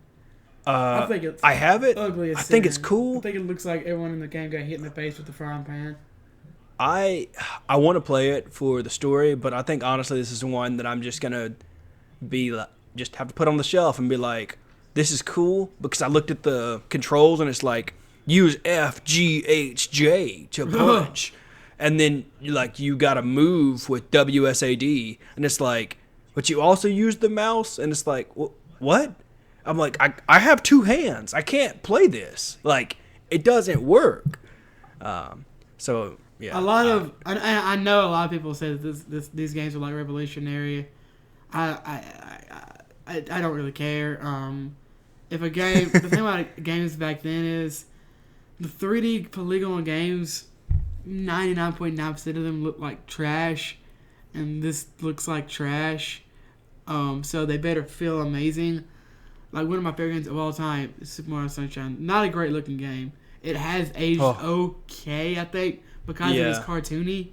I think it's ugly as I think it's cool. I think it looks like everyone in the game got hit in the face with the frying pan. I want to play it for the story, but I think honestly this is one that I'm just gonna just have to put on the shelf and be like, this is cool, because I looked at the controls and it's like use F G H J to punch, and then you gotta move with WSAD, and it's like, but you also use the mouse, and it's like, what? I'm like, I have two hands, I can't play this, like it doesn't work. So. Yeah, I know a lot of people say that these games are like revolutionary. I don't really care. If a game, the thing about games back then is the 3D polygonal games, 99.9% of them look like trash, and this looks like trash. So they better feel amazing. Like one of my favorite games of all time is Super Mario Sunshine. Not a great looking game. It has aged okay, I think, because it is cartoony,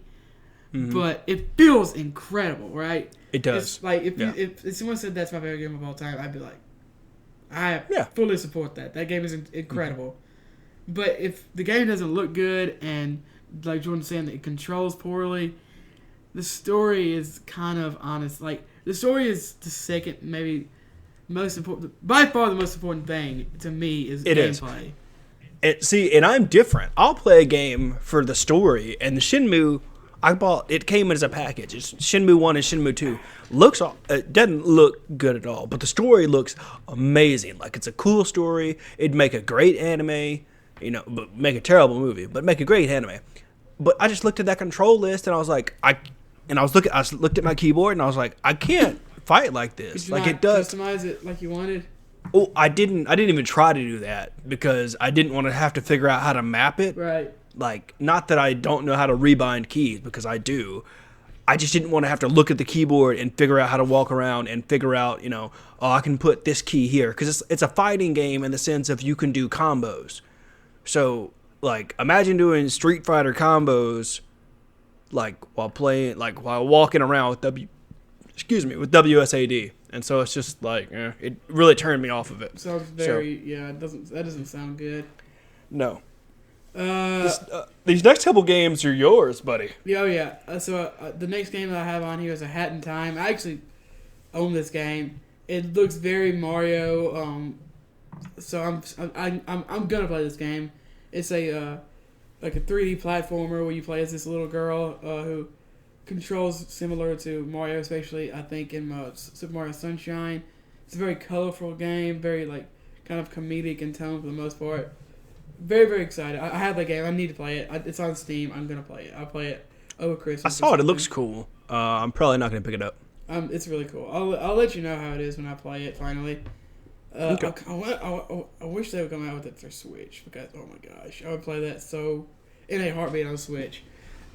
but it feels incredible, right? It does. It's like if someone said that's my favorite game of all time, I'd be like, I fully support that. That game is incredible. But if the game doesn't look good and, like Jordan's saying, that it controls poorly, the story is kind of honest. Like the story is the second, maybe most important, by far the most important thing to me is gameplay. And I'm different. I'll play a game for the story, and the Shenmue I bought, it came as a package. It's Shenmue 1 and Shenmue 2. It doesn't look good at all, but the story looks amazing. Like, it's a cool story. It'd make a great anime. but make a terrible movie, but make a great anime. But I just looked at that control list and I was like, I looked at my keyboard and I was like, I can't fight like this. Like it does. Customize it like you wanted. Oh, I didn't even try to do that because I didn't want to have to figure out how to map it. Right. Like, not that I don't know how to rebind keys, because I do. I just didn't want to have to look at the keyboard and figure out how to walk around and figure out, I can put this key here. Because it's a fighting game in the sense of you can do combos. So, like, imagine doing Street Fighter combos, like, while walking around with WSAD. And so it's just like, it really turned me off of it. Sounds very, that doesn't sound good. No. These next couple games are yours, buddy. Yeah. So the next game that I have on here is A Hat in Time. I actually own this game. It looks very Mario. So I'm gonna play this game. It's a 3D platformer where you play as this little girl who controls similar to Mario, especially I think in Super Mario Sunshine. It's a very colorful game, very kind of comedic in tone for the most part. Very, very excited. I have that game. I need to play it. It's on Steam. I'm going to play it. I'll play it over Christmas. I saw it. It looks cool. I'm probably not going to pick it up. It's really cool. I'll let you know how it is when I play it finally. Okay. I wish they would come out with it for Switch because, oh my gosh, I would play that so in a heartbeat on Switch.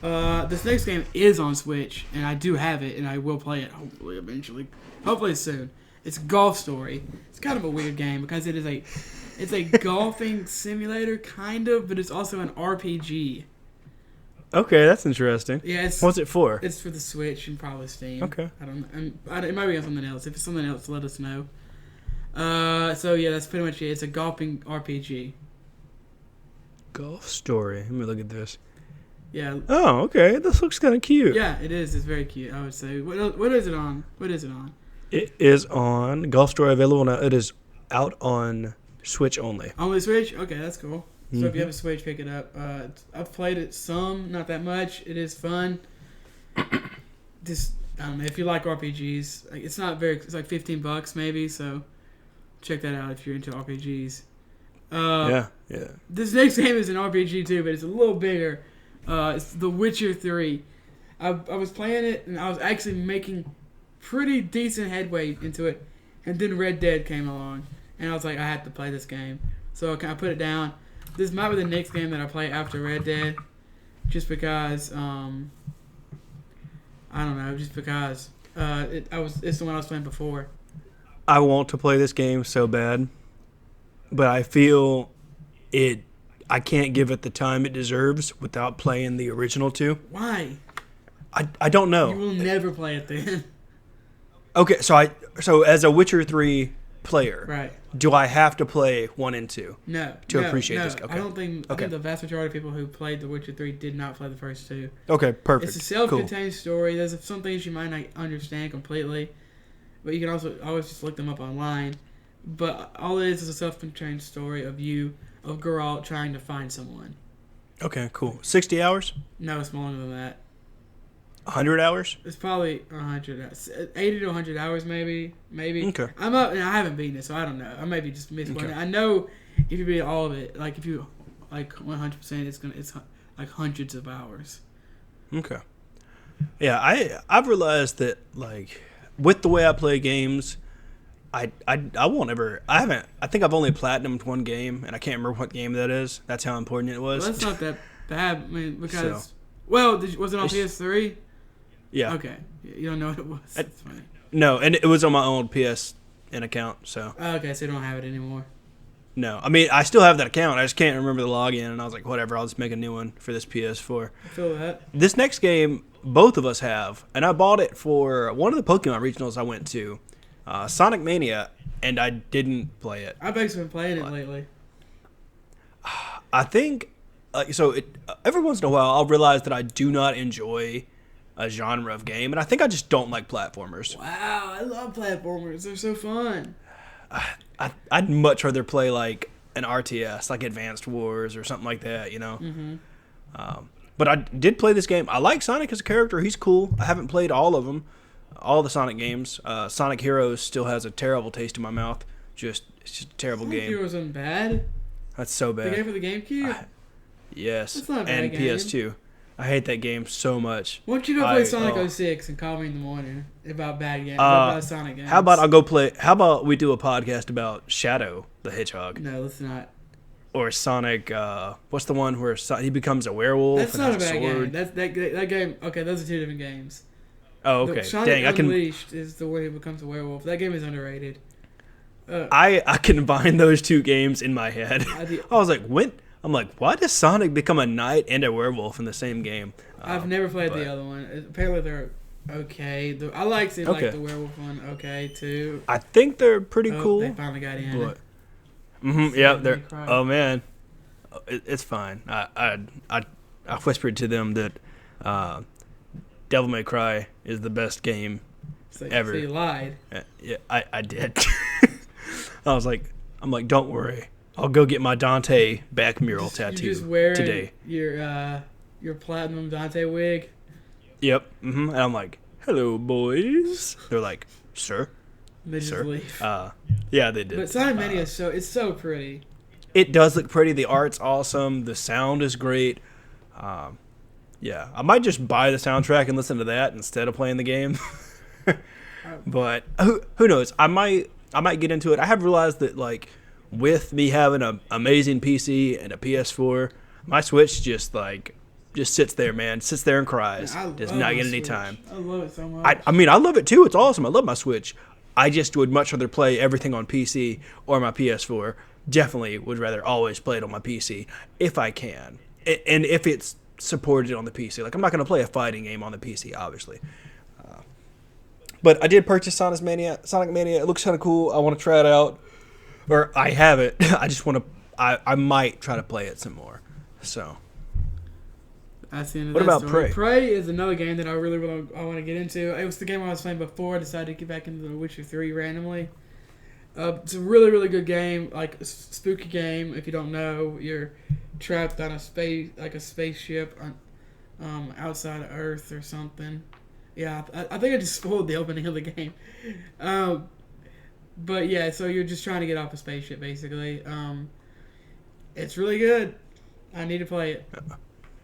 This next game is on Switch, and I do have it, and I will play it hopefully eventually. Hopefully soon. It's Golf Story. It's kind of a weird game because it's a golfing simulator, kind of, but it's also an RPG. Okay, that's interesting. Yeah, what's it for? It's for the Switch and probably Steam. Okay. I don't know. It might be on something else. If it's something else, let us know. So yeah, that's pretty much it. It's a golfing RPG. Golf Story. Let me look at this. Yeah. Oh, okay. This looks kind of cute. Yeah, it is. It's very cute, I would say. What is it on? It is on Golf Story available now. It is out on Switch only. Only Switch? Okay, that's cool. So if you have a Switch, pick it up. I've played it some, not that much. It is fun. Just, I don't know, if you like RPGs, it's not very, it's like $15 maybe, so check that out if you're into RPGs. Yeah. This next game is an RPG too, but it's a little bigger. It's The Witcher 3. I was playing it, and I was actually making pretty decent headway into it, and then Red Dead came along, and I was like, I have to play this game. So I put it down. This might be the next game that I play after Red Dead, just because, I don't know, just because it's the one I was playing before. I want to play this game so bad, but I feel I can't give it the time it deserves without playing the original two. Why? I don't know. You will never play it then. Okay, so as a Witcher 3 player, right? Do I have to play 1 and 2? No. To appreciate this? Okay. I don't think. I think the vast majority of people who played The Witcher 3 did not play the first two. Okay, perfect. It's a self-contained story. There's some things you might not understand completely, but you can also always just look them up online. But all it is a self-contained story of Geralt trying to find someone. Okay, cool. 60 hours? No, it's longer than that. 100 hours? It's probably 80 to 100 hours, maybe. Okay. I'm up, and I haven't beaten it, so I don't know. I maybe just missed one. I know if you beat all of it, if you 100%, it's like hundreds of hours. Okay. Yeah, I've realized that with the way I play games, I won't ever. I think I've only platinumed one game, and I can't remember what game that is. That's how important it was. Well, that's not that bad. I mean, because was it on PS3? Yeah. Okay. You don't know what it was. That's funny. No, and it was on my own PSN account. So. Okay, so you don't have it anymore. No, I mean I still have that account. I just can't remember the login, and I was like, whatever. I'll just make a new one for this PS4. I feel that. This next game, both of us have, and I bought it for one of the Pokemon regionals I went to, Sonic Mania, and I didn't play it. I've actually been playing it lately. I think every once in a while I'll realize that I do not enjoy a genre of game, and I think I just don't like platformers. Wow, I love platformers. They're so fun. I'd much rather play like an RTS, like Advanced Wars or something like that, Mm-hmm. But I did play this game. I like Sonic as a character. He's cool. I haven't played all of them, all the Sonic games. Sonic Heroes still has a terrible taste in my mouth. It's just a terrible game. Sonic Heroes isn't bad. That's so The bad. game for the GameCube? Yes. That's not a bad and game. PS2. I hate that game so much. Why don't you go play Sonic 06 and call me in the morning about bad games, about Sonic games? How about we do a podcast about Shadow the Hedgehog? No, let's not. Or Sonic, what's the one where he becomes a werewolf? That's and not a has bad sword? game. That game. Okay, those are two different games. Oh, okay. Sonic Unleashed is the way he becomes a werewolf. That game is underrated. I combined those two games in my head. I was like, when? I'm like, why does Sonic become a knight and a werewolf in the same game? I've never played the other one. Apparently they're okay. I like the werewolf one. Okay too. I think they're pretty cool. They finally got in. But, yeah, they're. Oh man, it's fine. I whispered to them that Devil May Cry is the best game ever. So you lied. Yeah, I did. I'm like, don't worry. I'll go get my Dante back mural tattoo You're just wearing today. Your platinum Dante wig. Yep. And I'm like, hello, boys. They're like, sir. They just leave. Yeah, they did. But Sonic Mania it's so pretty. It does look pretty. The art's awesome. The sound is great. Yeah, I might just buy the soundtrack and listen to that instead of playing the game. But who knows? I might get into it. I have realized that with me having an amazing PC and a PS4, my Switch just sits there, man. Sits there and cries. Does not get any time. I love it so much. I mean, I love it too. It's awesome. I love my Switch. I just would much rather play everything on PC or my PS4. Definitely would rather always play it on my PC if I can. And if it's supported on the PC. I'm not going to play a fighting game on the PC, obviously. But I did purchase Sonic Mania. It looks kind of cool. I want to try it out. Or I have it. I just want to. I might try to play it some more. So. That's the end of what that about story. Prey? Prey is another game that I really want to get into. It was the game I was playing before. I decided to get back into The Witcher 3 randomly. It's a really, really good game. A spooky game. If you don't know, you're trapped on a spaceship outside of Earth or something. Yeah, I think I just spoiled the opening of the game. But yeah, so you're just trying to get off a spaceship, basically. It's really good. I need to play it.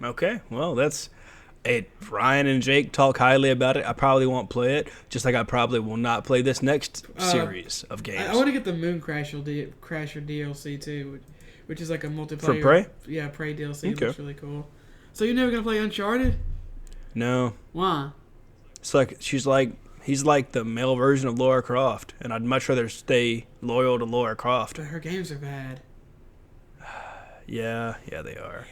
Okay, well, that's it. Ryan and Jake talk highly about it. I probably won't play it, just like I probably will not play this next series of games. I want to get the Moon Crasher DLC too, which is like a multiplayer. For Prey? Yeah, Prey DLC. Okay. Looks really cool. So you're never gonna play Uncharted? No. Why? It's he's like the male version of Lara Croft, and I'd much rather stay loyal to Lara Croft. But her games are bad. Yeah, they are.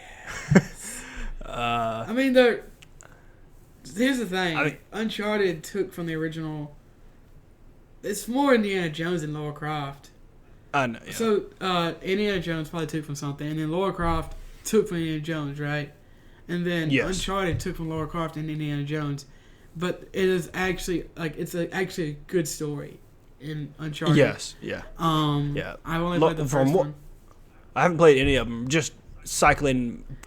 I mean, here's the thing. Uncharted took from the original. It's more Indiana Jones than Lara Croft. I know. Yeah. So Indiana Jones probably took from something, and then Lara Croft took from Indiana Jones, right? And then Uncharted took from Lara Croft and Indiana Jones. But it is actually actually a good story in Uncharted. Yes, yeah. Yeah. I only played the first one. I haven't played any of them. Just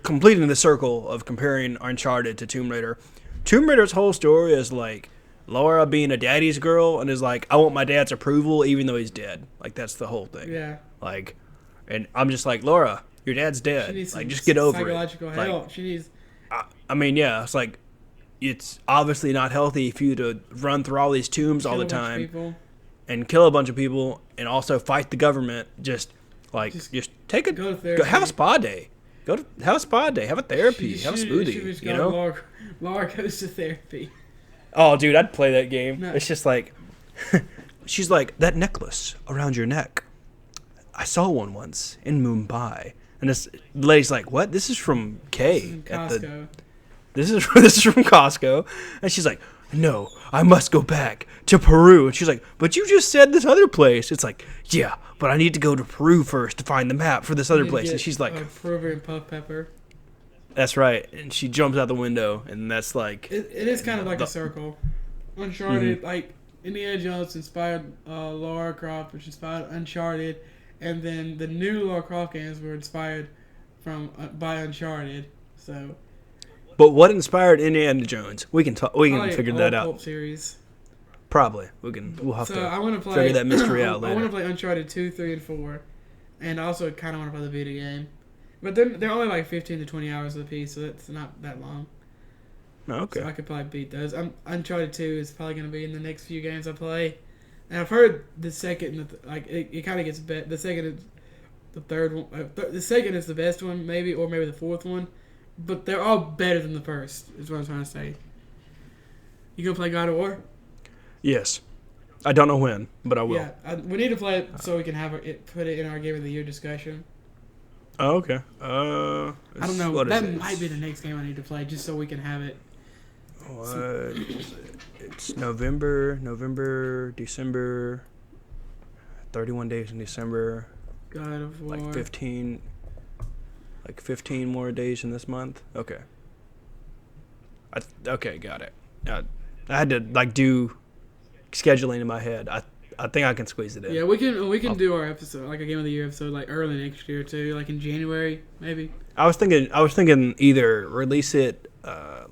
completing the circle of comparing Uncharted to Tomb Raider. Tomb Raider's whole story is Laura being a daddy's girl and is I want my dad's approval even though he's dead. That's the whole thing. Yeah. And I'm just Laura, your dad's dead. Just get over psychological help. She needs. I mean, yeah, it's it's obviously not healthy for you to run through all these tombs all the time and kill a bunch of people and also fight the government. Just take have a spa day. Have a spa day. Have a therapy. Have a smoothie. Laura goes to therapy. Oh, dude, I'd play that game. No. It's just she's that necklace around your neck. I saw one once in Mumbai, and the lady's what? This is from K at the. This is from Costco, and she's no, I must go back to Peru. And she's but you just said this other place. It's yeah, but I need to go to Peru first to find the map for this other place. And she's Peruvian puff pepper. That's right. And she jumps out the window, and that's it is kind of like a circle. Uncharted, Indiana Jones inspired Lara Croft, which inspired Uncharted, and then the new Lara Croft games were inspired by Uncharted. So. But what inspired Indiana Jones? We can figure that out. Pulp series. Probably. We'll have to I want to play, figure that mystery out later. I want to play Uncharted 2, 3, and 4. and I also kind of want to play the video game. But they're only like 15 to 20 hours a piece, so that's not that long. Okay. So I could probably beat those. Uncharted 2 is probably going to be in the next few games I play. And I've heard the second, it kind of gets better. The second is the third one. The second is the best one, maybe, or maybe the fourth one. But they're all better than the first, is what I'm trying to say. You going to play God of War? Yes. I don't know when, but I will. Yeah, we need to play it so we can put it in our Game of the Year discussion. Oh, okay. I don't know. That might be the next game I need to play, just so we can have it. What is it? It's November, December. 31 days in December. God of War. Like 15 more days in this month. Okay. Okay, got it. I had to do scheduling in my head. I think I can squeeze it in. Yeah, we can do our episode, like a Game of the Year episode, like early next year too, like in January maybe. I was thinking either release it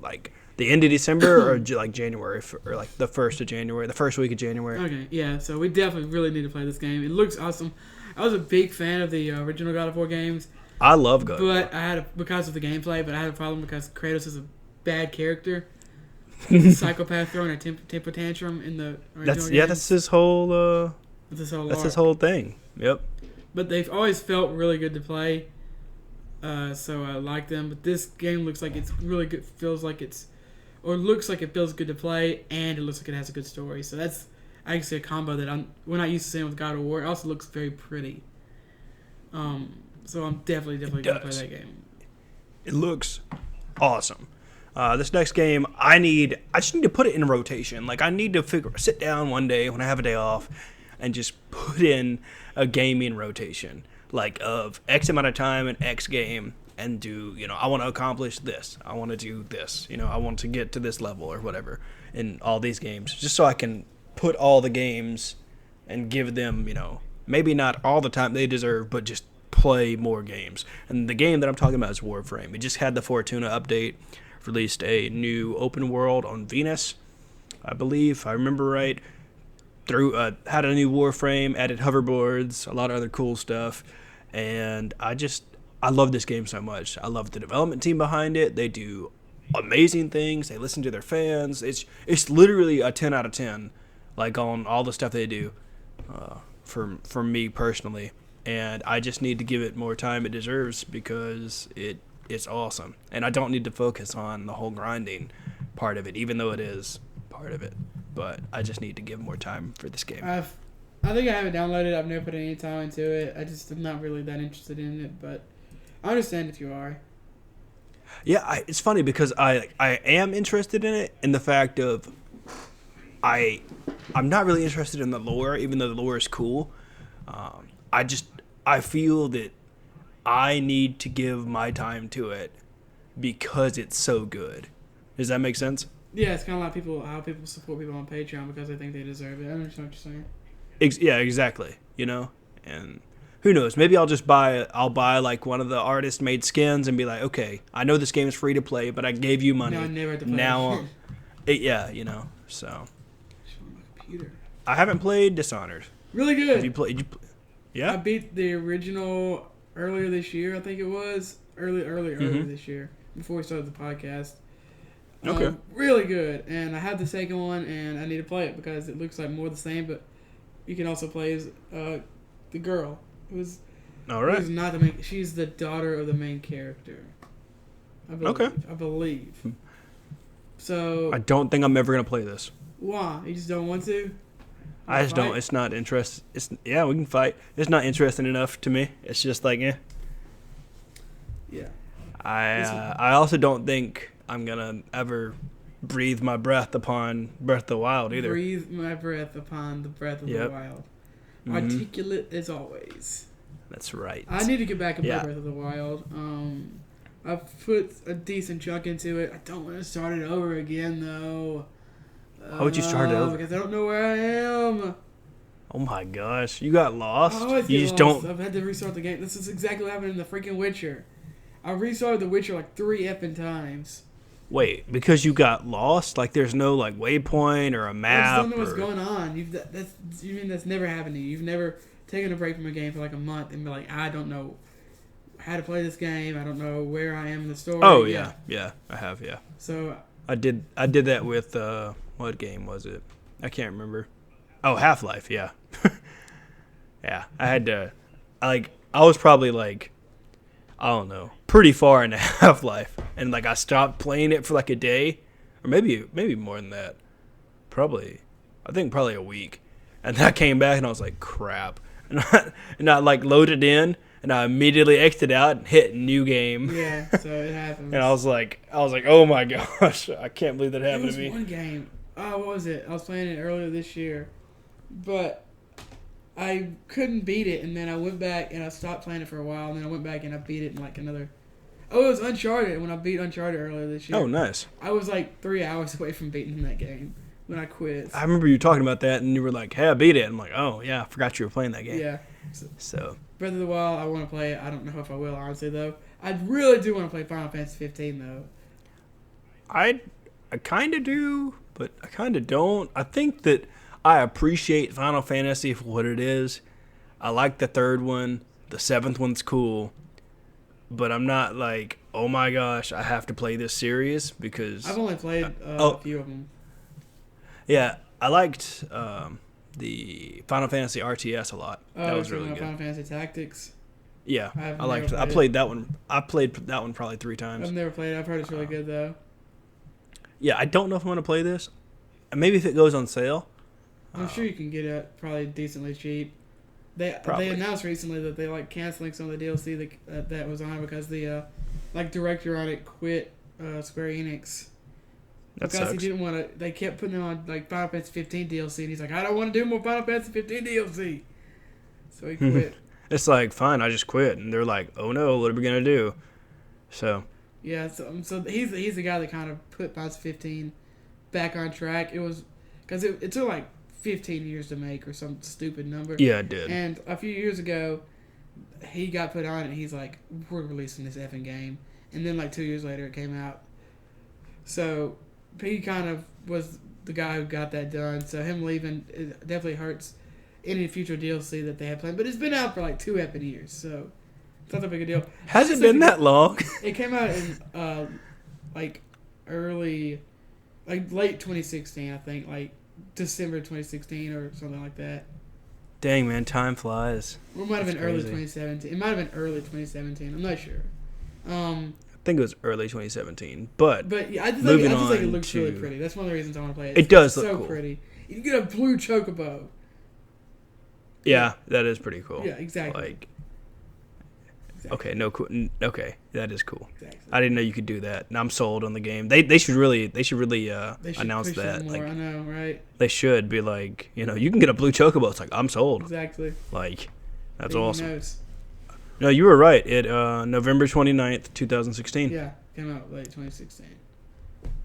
like the end of December or like January or like the 1st of January, the first week of January. Okay, yeah. So we definitely really need to play this game. It looks awesome. I was a big fan of the original God of War games. I love God of War. But because of the gameplay, but I had a problem because Kratos is a bad character. He's a psychopath throwing a temper tantrum in the original games. That's his whole That's his whole thing. Yep. But they've always felt really good to play. So I like them. But this game looks like it's really good. Looks like it feels good to play, and it looks like it has a good story. So that's actually a combo that we're not used to seeing with God of War. It also looks very pretty. So I'm definitely going to play that game. It looks awesome. This next game, I just need to put it in rotation. Like, I need to sit down one day when I have a day off and just put in a gaming rotation, like of X amount of time in X game, and do, I want to accomplish this. I want to do this. I want to get to this level or whatever in all these games, just so I can put all the games and give them, maybe not all the time they deserve, but just play more games. And the game that I'm talking about is Warframe. It just had the Fortuna update. Released a new open world on Venus, I believe, if I remember right. Had a new Warframe, added hoverboards, a lot of other cool stuff, and I love this game so much. I love the development team behind it. They do amazing things. They listen to their fans. It's literally a 10 out of 10, like on all the stuff they do, for me personally. And I just need to give it more time it deserves because it's awesome. And I don't need to focus on the whole grinding part of it, even though it is part of it. But I just need to give more time for this game. I think I have it downloaded. I've never put any time into it. I just am not really that interested in it, but I understand if you are. Yeah, it's funny because I am interested in it in the fact of I'm not really interested in the lore, even though the lore is cool. I feel that I need to give my time to it because it's so good. Does that make sense? Yeah, it's kind of like how people support people on Patreon because they think they deserve it. I understand what you're saying. Yeah, exactly. And who knows? Maybe I'll buy like one of the artist made skins and be like, okay, I know this game is free to play, but I gave you money. No, I never had to play now, it. So. Computer. I haven't played Dishonored. Really good. Have you played? Yeah. I beat the original earlier this year. I think it was earlier this year before we started the podcast. Okay. Really good, and I have the second one, and I need to play it because it looks like more the same. But you can also play as the girl who's all right. Who's not the main. She's the daughter of the main character. I believe. So I don't think I'm ever gonna play this. Why? You just don't want to? I just don't. It's not interest. We can fight. It's not interesting enough to me. It's just like, Yeah. I also don't think I'm gonna ever breathe my breath upon Breath of the Wild either. Breathe my breath upon the breath of the wild. Mm-hmm. Articulate as always. That's right. I need to get back and play Breath of the Wild. I've put a decent chunk into it. I don't want to start it over again though. Why would you start it over? Because I don't know where I am. Oh my gosh, you got lost. You just don't. I've had to restart the game. This is exactly what happened in the freaking Witcher. I restarted the Witcher like 3 effing times. Wait, because you got lost? Like there's no like waypoint or a map? I just don't know what's going on. You mean that's never happened to you? You've never taking a break from a game for like a month and be like, I don't know how to play this game. I don't know where I am in the story. Oh yeah, I have, yeah. So I did that with what game was it? I can't remember. Oh, Half-Life, yeah. Yeah, I had to. I was probably like, I don't know, pretty far into Half-Life, and like I stopped playing it for like a day, or maybe more than that. I think probably a week, and then I came back and I was like, crap, and I like loaded in. And I immediately exited out and hit new game. Yeah, so it happens. And I was like, oh my gosh, I can't believe that happened to me. It was one game. Oh, what was it? I was playing it earlier this year, but I couldn't beat it. And then I went back and I stopped playing it for a while. And then I went back and I beat it in like another. Oh, it was Uncharted. When I beat Uncharted earlier this year. Oh, nice. I was like 3 hours away from beating that game when I quit. I remember you talking about that, and you were like, "Hey, I beat it." I'm like, "Oh yeah, I forgot you were playing that game." Yeah. So. Breath of the Wild, I want to play it. I don't know if I will, honestly, though. I really do want to play Final Fantasy 15, though. I kind of do, but I kind of don't. I think that I appreciate Final Fantasy for what it is. I like the third one. The seventh one's cool. But I'm not like, oh my gosh, I have to play this series because... I've only played a few of them. Yeah, I liked... the Final Fantasy RTS a lot. Oh, that was really good. Final Fantasy Tactics. Yeah, I liked it. I played that one. I played that one probably 3 times. I've never played it. I've heard it's really good though. Yeah, I don't know if I'm gonna play this. Maybe if it goes on sale. I'm sure you can get it probably decently cheap. They announced recently that they like canceling some of the DLC that was on because the like director on it quit Square Enix. That because sucks. He didn't want to. They kept putting on like Final Fantasy 15 DLC, and he's like, I don't want to do more Final Fantasy 15 DLC. So he quit. It's like, fine, I just quit, and they're like, oh no, what are we gonna do? So. Yeah, so he's the guy that kind of put Final Fantasy 15 back on track. It was because it took like 15 years to make or some stupid number. Yeah, it did. And a few years ago, he got put on it. And he's like, we're releasing this effing game, and then like 2 years later, it came out. So. He kind of was the guy who got that done, so him leaving it definitely hurts any future DLC that they have planned. But it's been out for like 2 epic years, so it's not that big a deal. Has it been that long? It came out in like late 2016, I think, like December 2016 or something like that. Dang, man, time flies. Or it might have been early 2017. It might have been early 2017. I'm not sure. I think it was early 2017, but yeah, I just think it looks really pretty. That's one of the reasons I want to play it. It does look so cool. Pretty. You can get a blue chocobo. Yeah, that is pretty cool. Yeah, exactly. Like, okay, no cool. Okay, that is cool. Exactly. I didn't know you could do that. And I'm sold on the game. They should really announce push that. More, like, I know, right? They should be like, you can get a blue chocobo. It's like, I'm sold. Exactly. Like, that's awesome. Knows? No, you were right. It November 29th, 2016. Yeah, came out late 2016.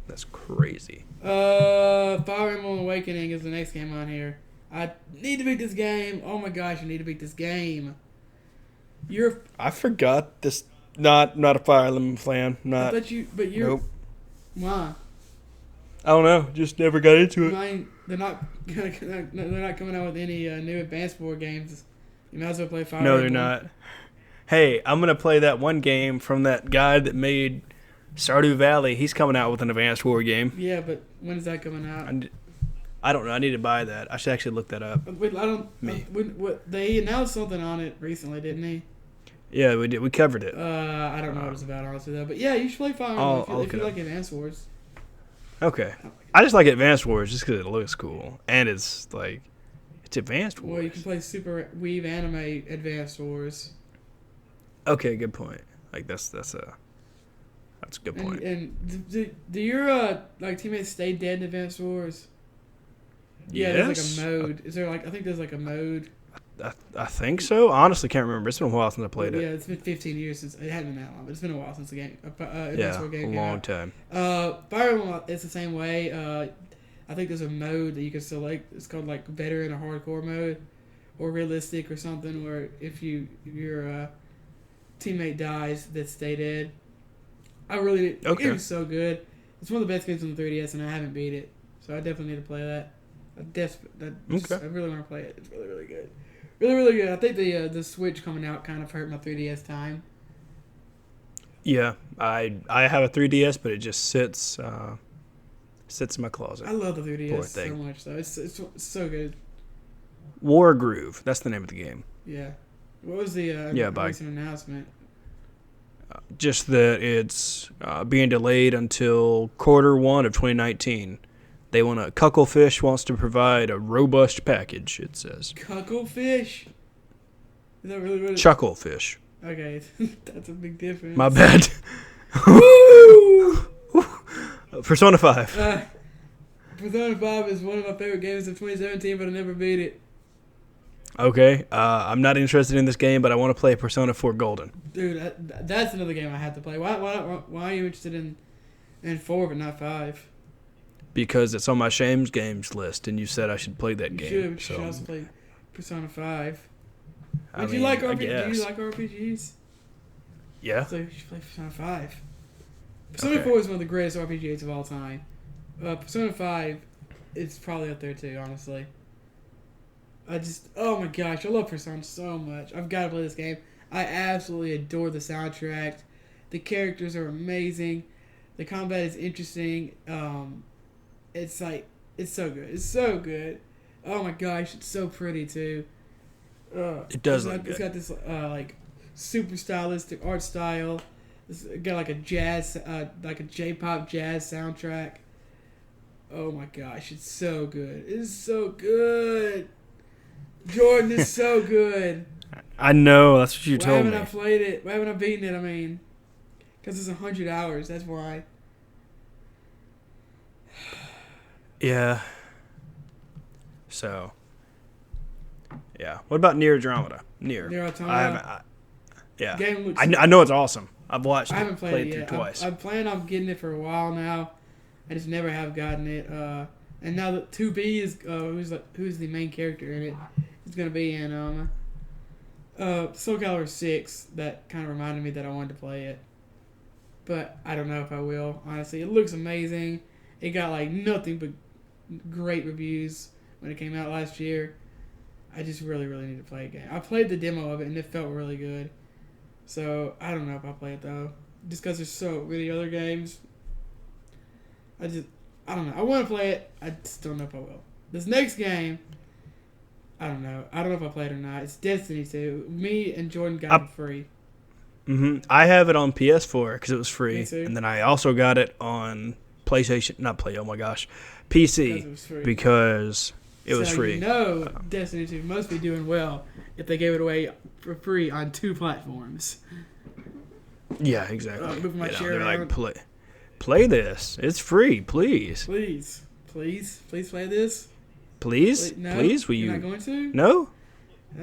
That's crazy. Fire Emblem Awakening is the next game on here. I need to beat this game. Oh my gosh, I need to beat this game. I forgot this. Not a Fire Emblem fan. Not. But you're. Nope. Why? I don't know. Just never got into it. They're not coming out with any new Advance Wars games. You might as well play Fire No, Emblem. they're not. Hey, I'm gonna play that one game from that guy that made Stardew Valley. He's coming out with an Advanced War game. Yeah, but when is that coming out? I don't know. I need to buy that. I should actually look that up. Wait, they announced something on it recently, didn't he? Yeah, we did. We covered it. I don't know what it's about, honestly, though. But yeah, you should play Fire Emblem if you like Advance Wars. Okay. I just like Advanced Wars just because it looks cool. And it's like, it's Advanced Wars. Well, you can play Super Weave Anime Advanced Wars. Okay, good point. Like, that's a good point. And do your teammates stay dead in Advanced Wars? Yeah, Yes. there's like a mode. Is there I think there's like a mode. I think so. I honestly can't remember. It's been a while since I played it. Yeah, it's been 15 years since it hadn't been that long, but it's been a while since the game. Yeah, a long time. Fire Emblem is the same way. I think there's a mode that you can select. It's called like veteran or hardcore mode, or realistic or something. Where if your teammate dies, that stay dead. The game is so good. It's one of the best games on the 3DS, and I haven't beat it, so I definitely need to play that. I really want to play it. It's really, really good. Really, really good. I think the Switch coming out kind of hurt my 3DS time. Yeah, I have a 3DS, but it just sits in my closet. I love the 3DS so much, though. It's so good. War Groove. That's the name of the game. Yeah. What was the recent announcement? Just that it's being delayed until Q1 of 2019. They want Cucklefish wants to provide a robust package, it says. Cucklefish? Is that really what Chucklefish. Okay, that's a big difference. My bad. Woo! Persona 5. Persona 5 is one of my favorite games of 2017, but I never beat it. Okay, I'm not interested in this game, but I want to play Persona 4 Golden. Dude, that's another game I have to play. Why are you interested in 4 but not 5? Because it's on my Shames games list, and you said I should play that game. You should also play Persona 5. Do you like RPGs? Yeah. So you should play Persona 5. Persona 4 is one of the greatest RPGs of all time. Persona 5 is probably up there too, honestly. Oh my gosh, I love Persona so much. I've got to play this game. I absolutely adore the soundtrack. The characters are amazing. The combat is interesting. It's so good. It's so good. Oh my gosh, it's so pretty too. It does look good. It's got this super stylistic art style. It's got like a jazz, like a J-pop jazz soundtrack. Oh my gosh, it's so good. It's so good. Jordan is so good. I know, that's what you told me. Why haven't I played it? Why haven't I beaten it? I mean, because it's 100 hours. That's why. Yeah. So. Yeah. What about Nier Automata? Nier Automata. Yeah. Game looks I know it's awesome. I've watched. I haven't played it through yet. twice. I plan on getting it for a while now. I just never have gotten it. And now that 2B is who's the main character in it, is going to be in Soul Calibur 6. That kind of reminded me that I wanted to play it, but I don't know if I will. Honestly, it looks amazing. It got like nothing but great reviews when it came out last year. I just really, really need to play a game. I played the demo of it and it felt really good. So I don't know if I'll play it though, just because there's so many other games. I don't know. I want to play it. I just don't know if I will. This next game, I don't know. I don't know if I'll play it or not. It's Destiny 2. Me and Jordan got it free. I have it on PS4 because it was free. Me too. And then I also got it on PlayStation. Oh my gosh. PC. Because it was free. You know Destiny 2 must be doing well if they gave it away for free on 2 platforms. Yeah, exactly. Moving my chair they're around. like, play this. It's free, please. Please play this. Please? No, please, will you're you? not going to? No?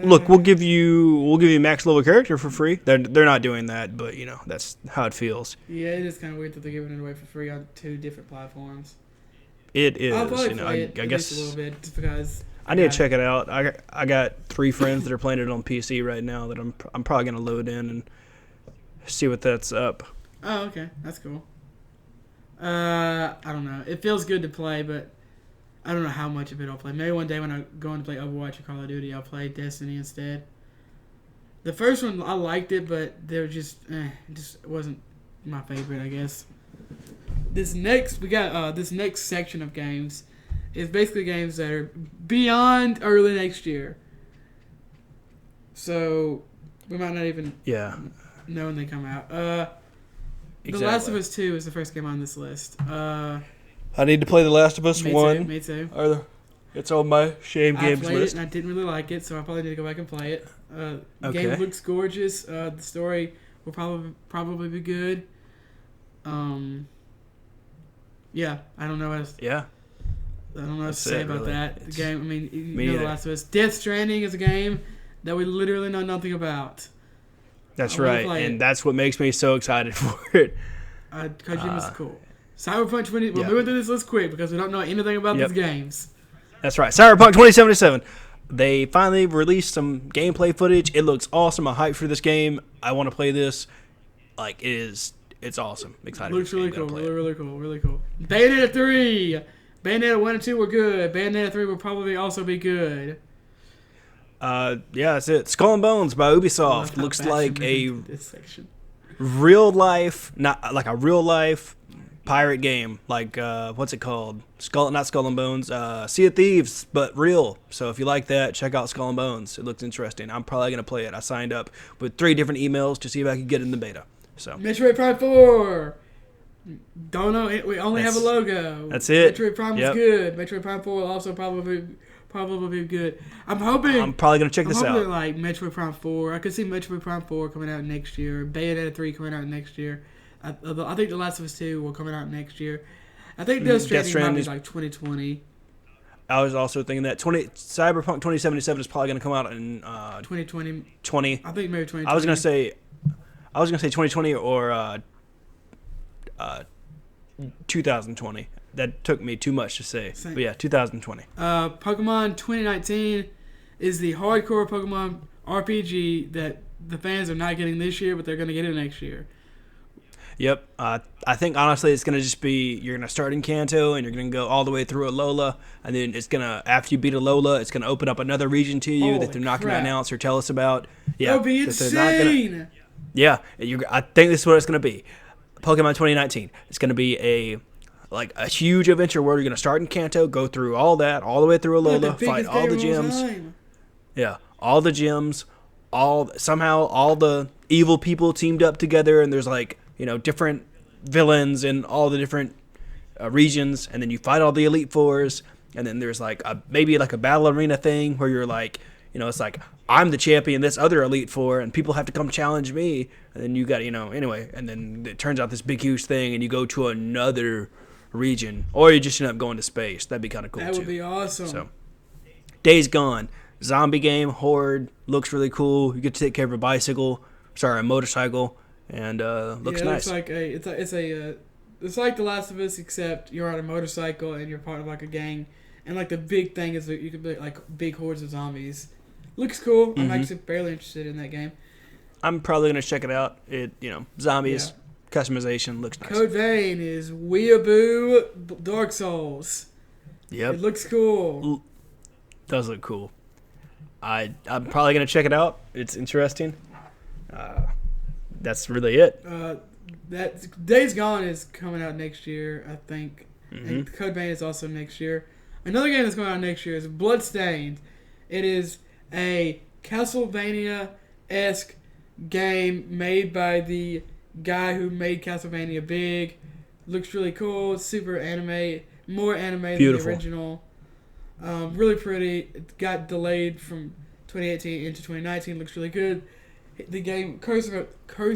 Look, we'll give you max level character for free. They're not doing that, but that's how it feels. Yeah, it is kind of weird that they're giving it away for free on 2 different platforms. It is. I'll probably play it I guess a little bit just because I need to check it out. I got 3 friends that are playing it on PC right now that I'm probably gonna load in and see what that's up. Oh, okay, that's cool. I don't know. It feels good to play, but I don't know how much of it I'll play. Maybe one day when I go and play Overwatch or Call of Duty, I'll play Destiny instead. The first one, I liked it, but it just wasn't my favorite, I guess. This next section of games is basically games that are beyond early next year. So we might not even know when they come out. The Last of Us 2 is the first game on this list. I need to play The Last of Us 1. Me too. It's on my shame games I played list. it and I didn't really like it, so I probably need to go back and play it. The Okay. game looks gorgeous. The story will probably be good. Yeah, I don't know what else. Yeah. I don't know what to say about really. that. The game. I mean, you Me know, The either. Last of Us. Death Stranding is a game that we literally know nothing about. That's I wanna right, play and it. that's what makes me so excited for it. Kojima's cool. Cyberpunk 20. We're yeah. moving through this list quick because we don't know anything about these games. That's right. Cyberpunk 2077. They finally released some gameplay footage. It looks awesome. I'm hyped for this game. I want to play this. Like, it's awesome. Excited. Looks really cool. Really cool. Bayonetta 3. Bayonetta 1 and 2 were good. Bayonetta 3 will probably also be good. Yeah, that's it. Skull and Bones by Ubisoft looks like a real life, not like a real life pirate game. Like what's it called? Not Skull and Bones. Sea of Thieves, but real. So if you like that, check out Skull and Bones. It looks interesting. I'm probably gonna play it. I signed up with 3 different emails to see if I could get in the beta. So Metroid Prime 4. Don't know. We only have a logo. That's it. Metroid Prime was good. Metroid Prime 4 will also probably be good. I'm probably gonna check this out. Like Metroid Prime 4. I could see Metroid Prime 4 coming out next year. Bayonetta 3 coming out next year. I think The Last of Us 2 will come out next year. I think Death Stranding might be like 2020. I was also thinking that Cyberpunk 2077 is probably gonna come out in 2020. 20. I think maybe 2020. I was gonna say 2020 or 2020. That took me too much to say. Same. But yeah, 2020. Pokemon 2019 is the hardcore Pokemon RPG that the fans are not getting this year, but they're going to get it next year. Yep. I think, honestly, it's going to just be, you're going to start in Kanto, and you're going to go all the way through Alola, and then it's going to, after you beat Alola, it's going to open up another region to you that they're not going to announce or tell us about. Yeah, that would be insane! Yeah, I think this is what it's going to be. Pokemon 2019. It's going to be a huge adventure where you're going to start in Kanto, go through all that, all the way through Alola, fight all the gyms. Yeah, all the gyms, somehow all the evil people teamed up together, and there's different villains in all the different regions, and then you fight all the Elite Fours, and then there's maybe a battle arena thing where you're it's like, I'm the champion, this other Elite Four, and people have to come challenge me, and then you got, anyway, and then it turns out this big, huge thing, and you go to another region, or you just end up going to space. That'd be kind of cool, too. That would be awesome. So, Days Gone, zombie game, Horde, looks really cool. You get to take care of a motorcycle, and looks nice. It's like The Last of Us, except you're on a motorcycle, and you're part of, a gang, and, the big thing is that you could be, big hordes of zombies. Looks cool. I'm actually fairly interested in that game. I'm probably going to check it out. Zombies, customization, looks nice. Code Vein is Weeaboo Dark Souls. Yep. It looks cool. Does look cool. I'm probably going to check it out. It's interesting. That's really it. That Days Gone is coming out next year, I think. Mm-hmm. And Code Vein is also next year. Another game that's coming out next year is Bloodstained. It is a Castlevania-esque game made by the guy who made Castlevania big. Looks really cool. It's super anime, more anime than the original. Really pretty. It got delayed from 2018 into 2019. Looks really good. The game Curse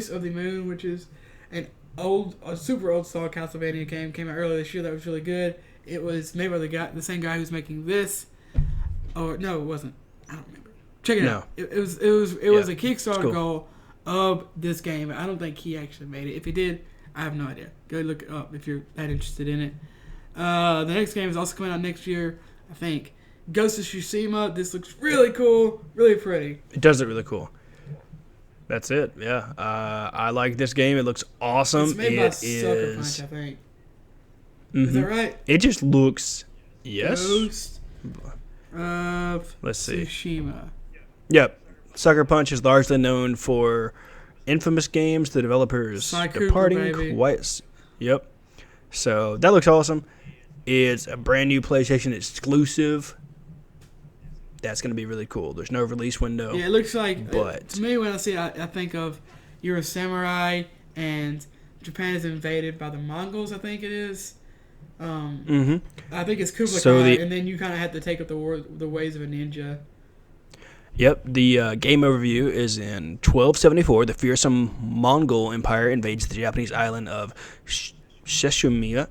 of the Moon, which is a super old style Castlevania game, came out earlier this year. That was really good. It was made by the same guy who's making this. Or no, it wasn't. I don't remember. Check it out. It was a Kickstarter goal of this game. I don't think he actually made it. If he did, I have no idea. Go look it up if you're that interested in it. The next game is also coming out next year, I think. Ghost of Tsushima. This looks really cool, really pretty. It does look really cool. That's it. Yeah, I like this game. It looks awesome. It's made by Sucker Punch, I think. Mm-hmm. Is that right? It just looks. Yes. Ghost of Let's see. Tsushima. Yep. Sucker Punch is largely known for infamous games. The developers Departing White. Yep. So that looks awesome. It's a brand new PlayStation exclusive. That's going to be really cool. There's no release window. Yeah, it looks like. But to me, when I see it, I think of you're a samurai and Japan is invaded by the Mongols. I think it is. I think it's Kublai Khan, and then you kind of have to take up the ways of a ninja. Yep, the game overview is in 1274. The fearsome Mongol Empire invades the Japanese island of Shishima.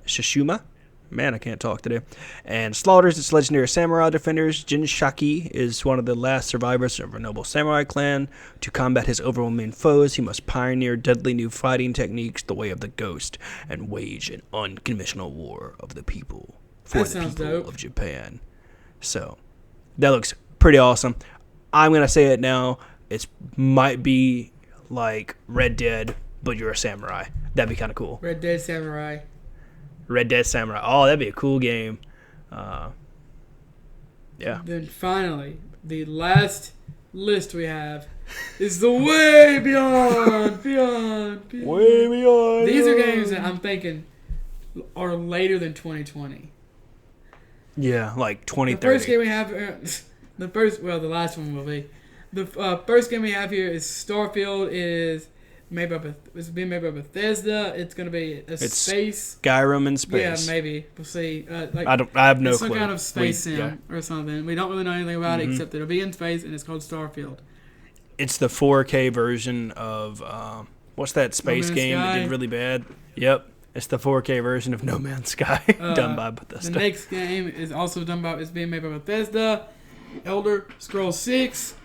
Man, I can't talk today. And slaughters its legendary samurai defenders. Jin Shaki is one of the last survivors of a noble samurai clan. To combat his overwhelming foes, he must pioneer deadly new fighting techniques, the way of the ghost, and wage an unconventional war of the people for the people of Japan. So, that looks pretty awesome. I'm going to say it now. It might be like Red Dead, but you're a samurai. That'd be kind of cool. Red Dead Samurai. Red Dead Samurai. Oh, that'd be a cool game. Yeah. Then finally, the last list we have is the Way Beyond. Way Beyond. These are games that I'm thinking are later than 2020. Yeah, like 2030. The first game we have, the last one will be. The first game we have here is Starfield. It's being made by Bethesda. It's going to be space. Skyrim in space. Yeah, maybe we'll see. I have no clue. Some kind of space sim or something. We don't really know anything about it except that it'll be in space and it's called Starfield. It's the 4K version of what's that space game that did really bad? Yep. It's the 4K version of No Man's Sky, done by Bethesda. The next game is also it's being made by Bethesda. Elder Scrolls 6.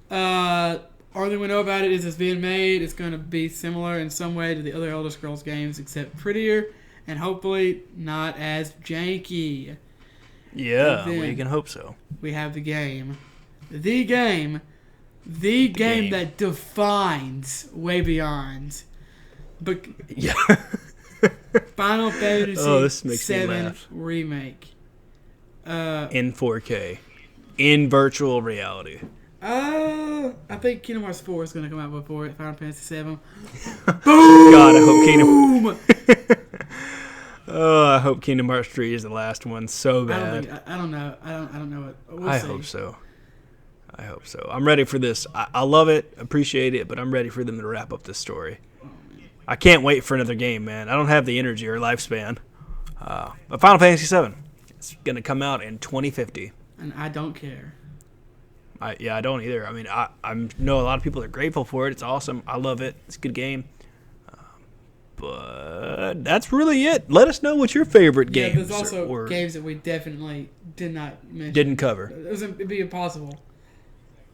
All we know about it is it's being made. It's going to be similar in some way to the other Elder Scrolls games, except prettier and hopefully not as janky. Yeah, we can hope so. We have the game that defines Way Beyond. But yeah. Final Fantasy VII Remake. In 4K. In virtual reality. I think Kingdom Hearts 4 is going to come out before Final Fantasy VII. Boom! God, I hope Kingdom I hope Kingdom Hearts 3 is the last one so bad. I don't know. I don't know what. I hope so. I'm ready for this. I love it, appreciate it, but I'm ready for them to wrap up this story. I can't wait for another game, man. I don't have the energy or lifespan. But Final Fantasy VII, it's going to come out in 2050. And I don't care. I don't either. I mean, I know a lot of people are grateful for it. It's awesome. I love it. It's a good game. But that's really it. Let us know what your favorite games there's also games that we definitely did not mention. Didn't cover. It'd be impossible.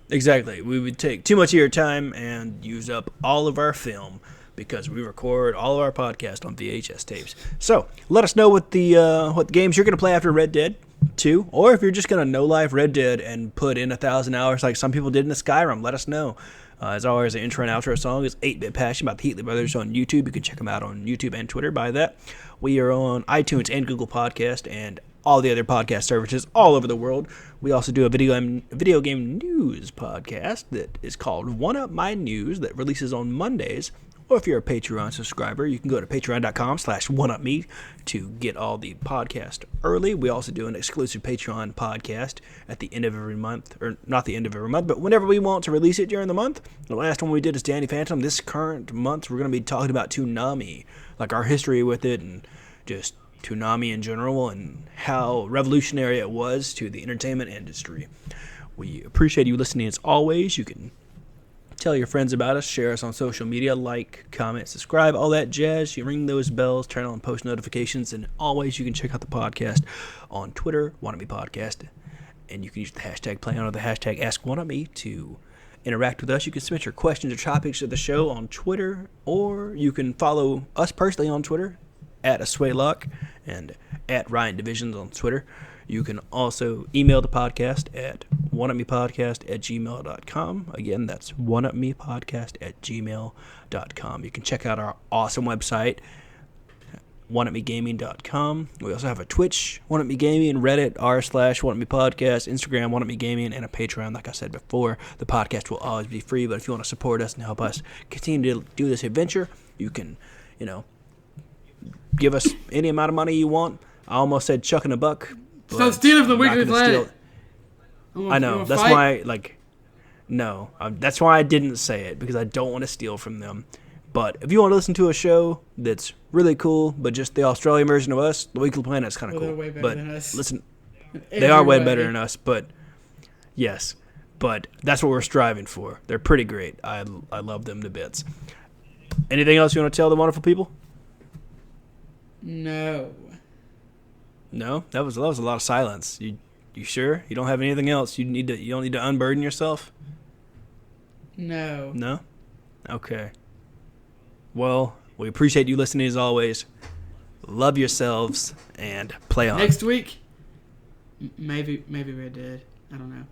Exactly. We would take too much of your time and use up all of our film because we record all of our podcasts on VHS tapes. So let us know what the games you're going to play after Red Dead 2, or if you're just going to no-life Red Dead and put in 1,000 hours like some people did in the Skyrim. Let us know. As always, the intro and outro song is 8-Bit Passion by the Heatley Brothers on YouTube. You can check them out on YouTube and Twitter by that. We are on iTunes and Google Podcast and all the other podcast services all over the world. We also do a video game news podcast that is called One Up My News that releases on Mondays. Or if you're a Patreon subscriber, you can go to patreon.com/oneupme to get all the podcast early. We also do an exclusive Patreon podcast at the end of every month, or not the end of every month, but whenever we want to release it during the month. The last one we did is Danny Phantom. This current month, we're going to be talking about Toonami, like our history with it and just Toonami in general and how revolutionary it was to the entertainment industry. We appreciate you listening as always. You can tell your friends about us, share us on social media, like, comment, subscribe, all that jazz. You ring those bells, turn on post notifications, and always you can check out the podcast on Twitter, Wannabe Podcast, and you can use the hashtag play on or the hashtag AskOneUpMe to interact with us. You can submit your questions or topics of the show on Twitter, or you can follow us personally on Twitter at Aswaylock and at Ryan Divisions on Twitter. You can also email the podcast at oneupmepodcast@gmail.com. Again, that's oneupmepodcast@gmail.com. You can check out our awesome website, oneupmegaming.com. We also have a Twitch, OneUpMeGaming, Reddit, r/oneupmepodcast, Instagram, OneUpMeGaming, and a Patreon. Like I said before, the podcast will always be free, but if you want to support us and help us continue to do this adventure, you can, give us any amount of money you want. I almost said chucking a buck. Stop stealing from the Weekly Planet. I know. That's why, no. That's why I didn't say it, because I don't want to steal from them. But if you want to listen to a show that's really cool, but just the Australian version of us, the Weekly Planet is kind of cool. They're way better but than us. Listen, they are way better than us, but yes. But that's what we're striving for. They're pretty great. I love them to bits. Anything else you want to tell the wonderful people? No. No? That was a lot of silence. You sure? You don't have anything else? You don't need to unburden yourself? No. No? Okay. Well, we appreciate you listening as always. Love yourselves and play on. Next week, maybe Red Dead. I don't know.